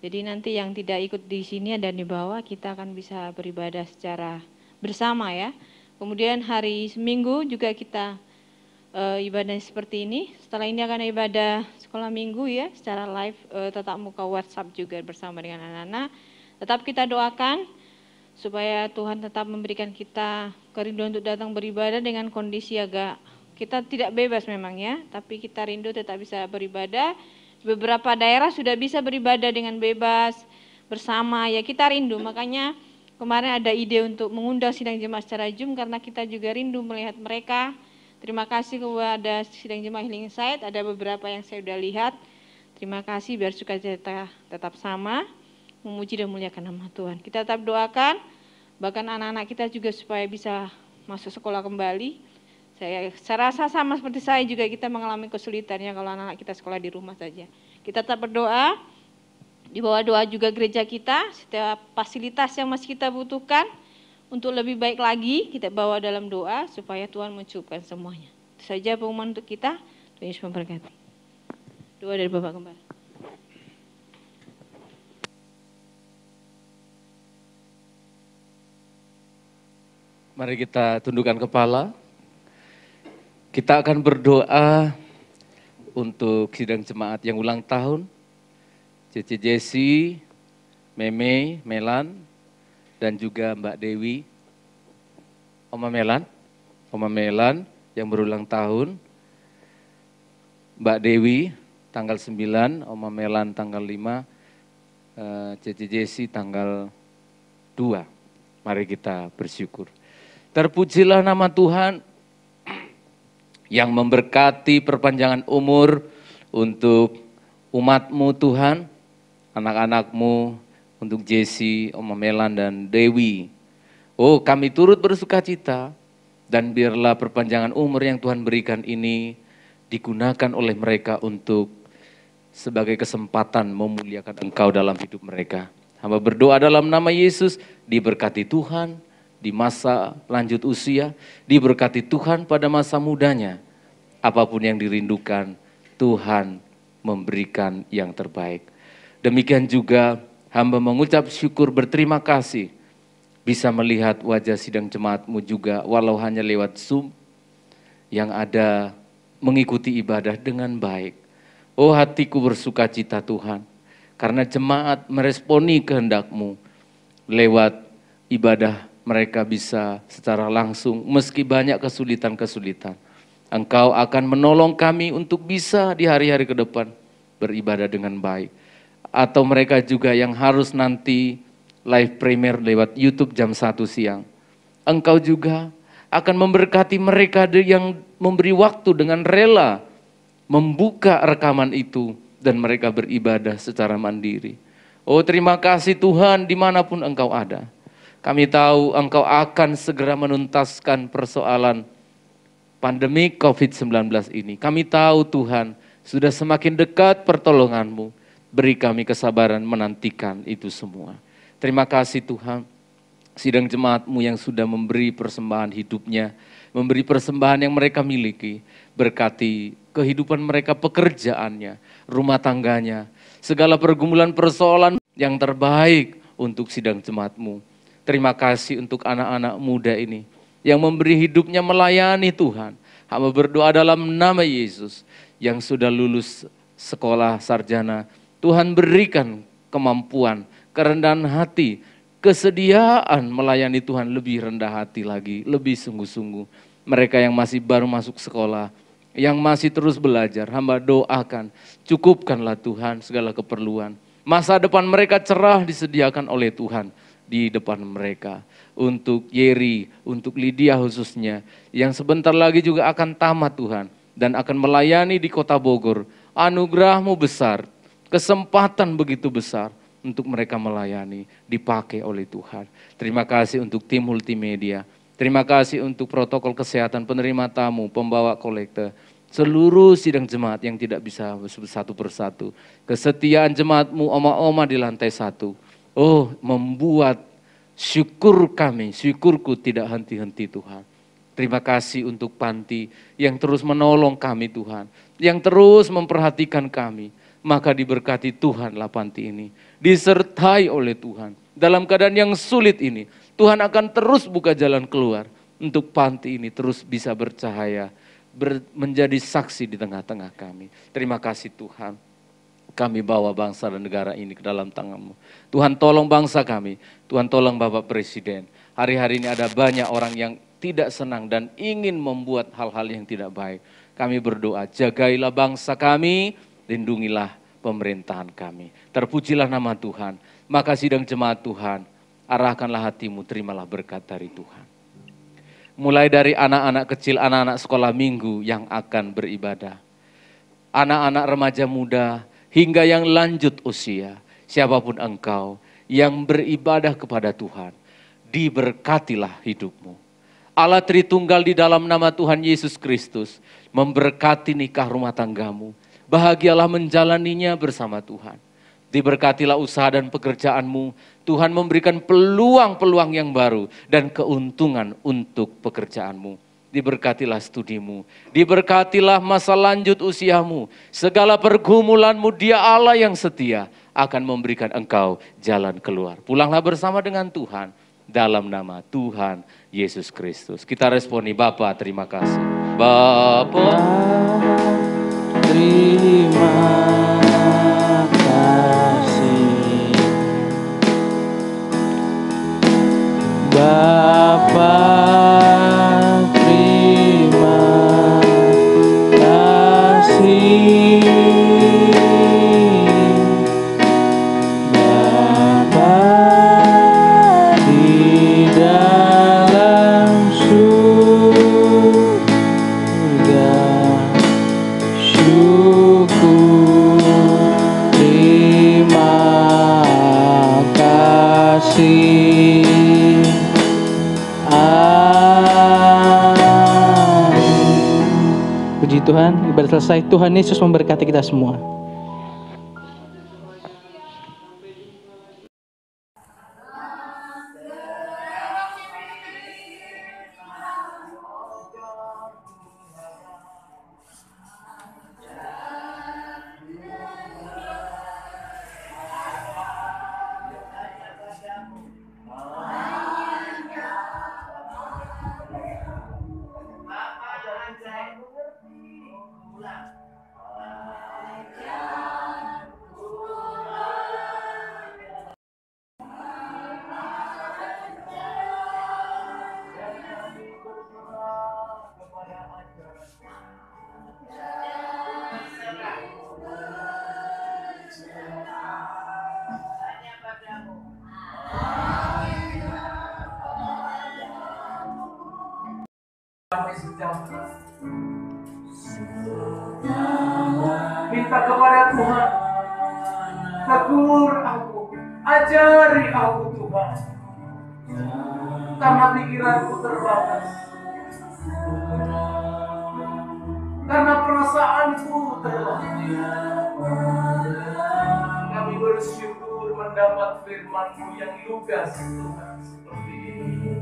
Jadi nanti yang tidak ikut di sini dan di bawah kita akan bisa beribadah secara bersama ya. Kemudian hari Minggu juga kita ibadah seperti ini. Setelah ini akan ibadah sekolah minggu ya, secara live tatap muka WhatsApp juga bersama dengan anak-anak. Tetap kita doakan supaya Tuhan tetap memberikan kita kerinduan untuk datang beribadah dengan kondisi agak kita tidak bebas memang ya, tapi kita rindu tetap bisa beribadah. Beberapa daerah sudah bisa beribadah dengan bebas bersama ya, kita rindu. Makanya kemarin ada ide untuk mengundang sidang jemaat secara Zoom karena kita juga rindu melihat mereka. Terima kasih kepada sidang jemaat Healing Insight, ada beberapa yang saya sudah lihat. Terima kasih, biar sukacita tetap sama, memuji dan memuliakan nama Tuhan. Kita tetap doakan, bahkan anak-anak kita juga supaya bisa masuk sekolah kembali. Saya rasa sama seperti saya juga, kita mengalami kesulitannya kalau anak-anak kita sekolah di rumah saja. Kita tetap berdoa, di bawah doa juga gereja kita, setiap fasilitas yang masih kita butuhkan, untuk lebih baik lagi kita bawa dalam doa supaya Tuhan mencukupkan semuanya. Itu saja pengumuman untuk kita. Tuhan Yesus memberkati. Doa dari Bapak Gembala. Mari kita tundukkan kepala. Kita akan berdoa untuk sidang jemaat yang ulang tahun. Cici Jesi, Meme, Melan, dan juga Mbak Dewi, Oma Melan yang berulang tahun, Mbak Dewi, tanggal 9, Oma Melan tanggal 5, Cici Jesi tanggal 2. Mari kita bersyukur. Terpujilah nama Tuhan yang memberkati perpanjangan umur untuk umat-Mu Tuhan, anak-anak-Mu, untuk Jesi, Oma Melan, dan Dewi. Oh, kami turut bersuka cita, dan biarlah perpanjangan umur yang Tuhan berikan ini digunakan oleh mereka untuk sebagai kesempatan memuliakan Engkau dalam hidup mereka. Hamba berdoa dalam nama Yesus, diberkati Tuhan di masa lanjut usia, diberkati Tuhan pada masa mudanya. Apapun yang dirindukan, Tuhan memberikan yang terbaik. Demikian juga hamba mengucap syukur berterima kasih bisa melihat wajah sidang jemaat-Mu juga walau hanya lewat Zoom yang ada mengikuti ibadah dengan baik. Oh, hatiku bersuka cita Tuhan karena jemaat meresponi kehendak-Mu lewat ibadah mereka bisa secara langsung meski banyak kesulitan-kesulitan. Engkau akan menolong kami untuk bisa di hari-hari ke depan beribadah dengan baik. Atau mereka juga yang harus nanti live premier lewat YouTube jam 1 siang. Engkau juga akan memberkati mereka yang memberi waktu dengan rela membuka rekaman itu dan mereka beribadah secara mandiri. Oh, terima kasih Tuhan dimanapun Engkau ada. Kami tahu Engkau akan segera menuntaskan persoalan pandemi COVID-19 ini. Kami tahu Tuhan sudah semakin dekat pertolongan-Mu. Beri kami kesabaran menantikan itu semua. Terima kasih Tuhan, sidang jemaat-Mu yang sudah memberi persembahan hidupnya, memberi persembahan yang mereka miliki, berkati kehidupan mereka, pekerjaannya, rumah tangganya, segala pergumulan persoalan yang terbaik untuk sidang jemaat-Mu. Terima kasih untuk anak-anak muda ini yang memberi hidupnya melayani Tuhan. Hamba berdoa dalam nama Yesus yang sudah lulus sekolah sarjana, Tuhan berikan kemampuan, kerendahan hati, kesediaan melayani Tuhan lebih rendah hati lagi, lebih sungguh-sungguh. Mereka yang masih baru masuk sekolah, yang masih terus belajar, hamba doakan, cukupkanlah Tuhan segala keperluan. Masa depan mereka cerah disediakan oleh Tuhan di depan mereka. Untuk Yeri, untuk Lydia khususnya, yang sebentar lagi juga akan tamat Tuhan, dan akan melayani di kota Bogor. Anugerah-Mu besar, kesempatan begitu besar untuk mereka melayani, dipakai oleh Tuhan. Terima kasih untuk tim multimedia. Terima kasih untuk protokol kesehatan, penerima tamu, pembawa kolekte, seluruh sidang jemaat yang tidak bisa satu persatu. Kesetiaan jemaat-Mu, oma-oma di lantai 1. Oh, membuat syukur kami, syukurku tidak henti-henti Tuhan. Terima kasih untuk panti yang terus menolong kami Tuhan, yang terus memperhatikan kami. Maka diberkati Tuhanlah panti ini, disertai oleh Tuhan. Dalam keadaan yang sulit ini, Tuhan akan terus buka jalan keluar untuk panti ini terus bisa bercahaya, menjadi saksi di tengah-tengah kami. Terima kasih Tuhan, kami bawa bangsa dan negara ini ke dalam tangan-Mu. Tuhan tolong bangsa kami, Tuhan tolong Bapak Presiden. Hari-hari ini ada banyak orang yang tidak senang dan ingin membuat hal-hal yang tidak baik. Kami berdoa, jagailah bangsa kami, lindungilah pemerintahan kami. Terpujilah nama Tuhan. Maka sidang jemaat Tuhan, arahkanlah hatimu, terimalah berkat dari Tuhan. Mulai dari anak-anak kecil, anak-anak sekolah minggu yang akan beribadah. Anak-anak remaja muda, hingga yang lanjut usia. Siapapun engkau yang beribadah kepada Tuhan, diberkatilah hidupmu. Allah Tritunggal di dalam nama Tuhan Yesus Kristus memberkati nikah rumah tanggamu. Bahagialah menjalaninya bersama Tuhan. Diberkatilah usaha dan pekerjaanmu. Tuhan memberikan peluang-peluang yang baru dan keuntungan untuk pekerjaanmu. Diberkatilah studimu. Diberkatilah masa lanjut usiamu. Segala pergumulanmu, Dia Allah yang setia akan memberikan engkau jalan keluar. Pulanglah bersama dengan Tuhan dalam nama Tuhan Yesus Kristus. Kita responi, Bapa terima kasih. Bapa terima kasih, Bapa terima kasih. Puji Tuhan, ibadah selesai. Tuhan Yesus memberkati kita semua. Minta kepada Tuhan, tegur aku, ajari aku Tuhan, karena pikiranku terbatas, karena perasaanku terbatas. Kami bersyukur mendapat firman-Mu yang lugas Tuhan, seperti ini.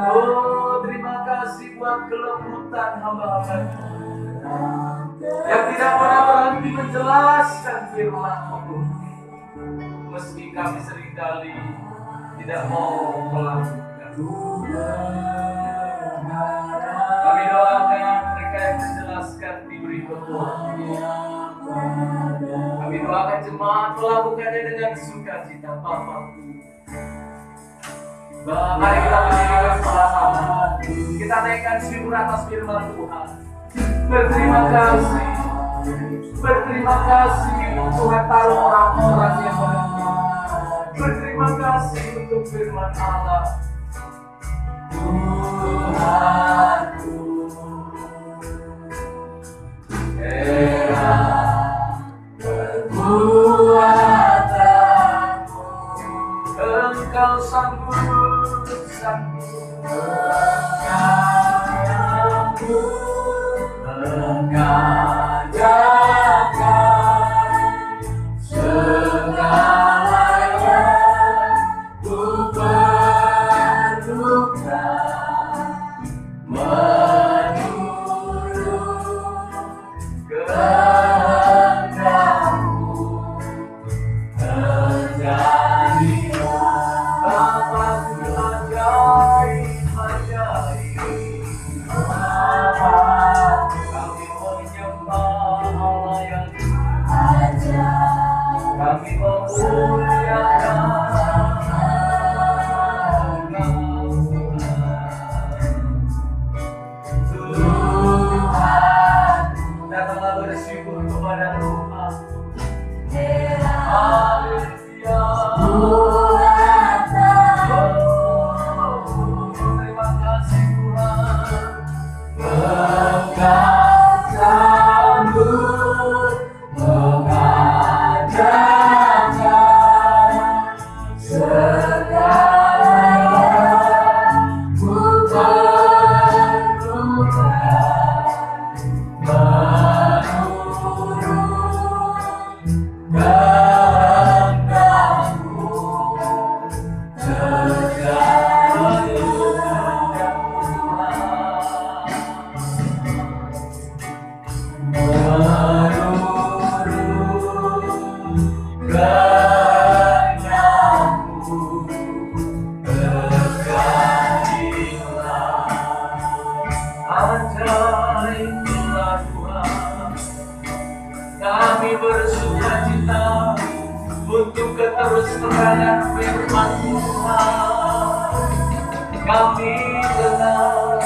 Oh, terima kasih buat kelembutan hamba-hamba-Mu yang tidak pernah berhenti menjelaskan firman-Mu, meski kami seringkali tidak mau melakukan. Kami doakan mereka yang menjelaskan diberi kekuatan. Kami doakan jemaat melakukannya dengan sukacita. Bapa-Ku, mari kita berdiri bersama-sama. Kita naikkan syukur atas firman Tuhan. Berterima kasih. Berterima kasih Tuhan taruh orang-orang yang bahagia. Berterima kasih untuk firman Allah. Tuhanku, era perbuatanmu, Engkau sanggup mengayamu, mengayakan segalanya ku perlukan, menurut kehendak-Mu terjadilah. Bapa-Ku ajaib, kami menyembah Allah yang ajaib, kami memuliakan Tuhan. Datanglah bersyukur kepada Tuhan. Haleluya. Terima kasih Tuhan. Engkau sanggup mengadakan segalanya ku perlukan, menurut kehendak-Mu Ajaiblah Tuhan. Kami bersukacita untuk keterus-terangan firman Tuhan. Kami tenang,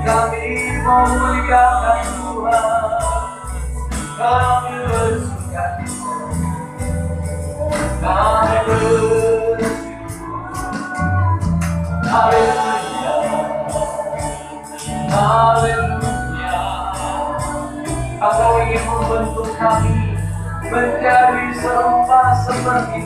kami memuliakan Tuhan. Kami bersukacita, kami bersyukur. Haleluya, haleluya. Engkau ingin membentuk kami menjadi serupa seperti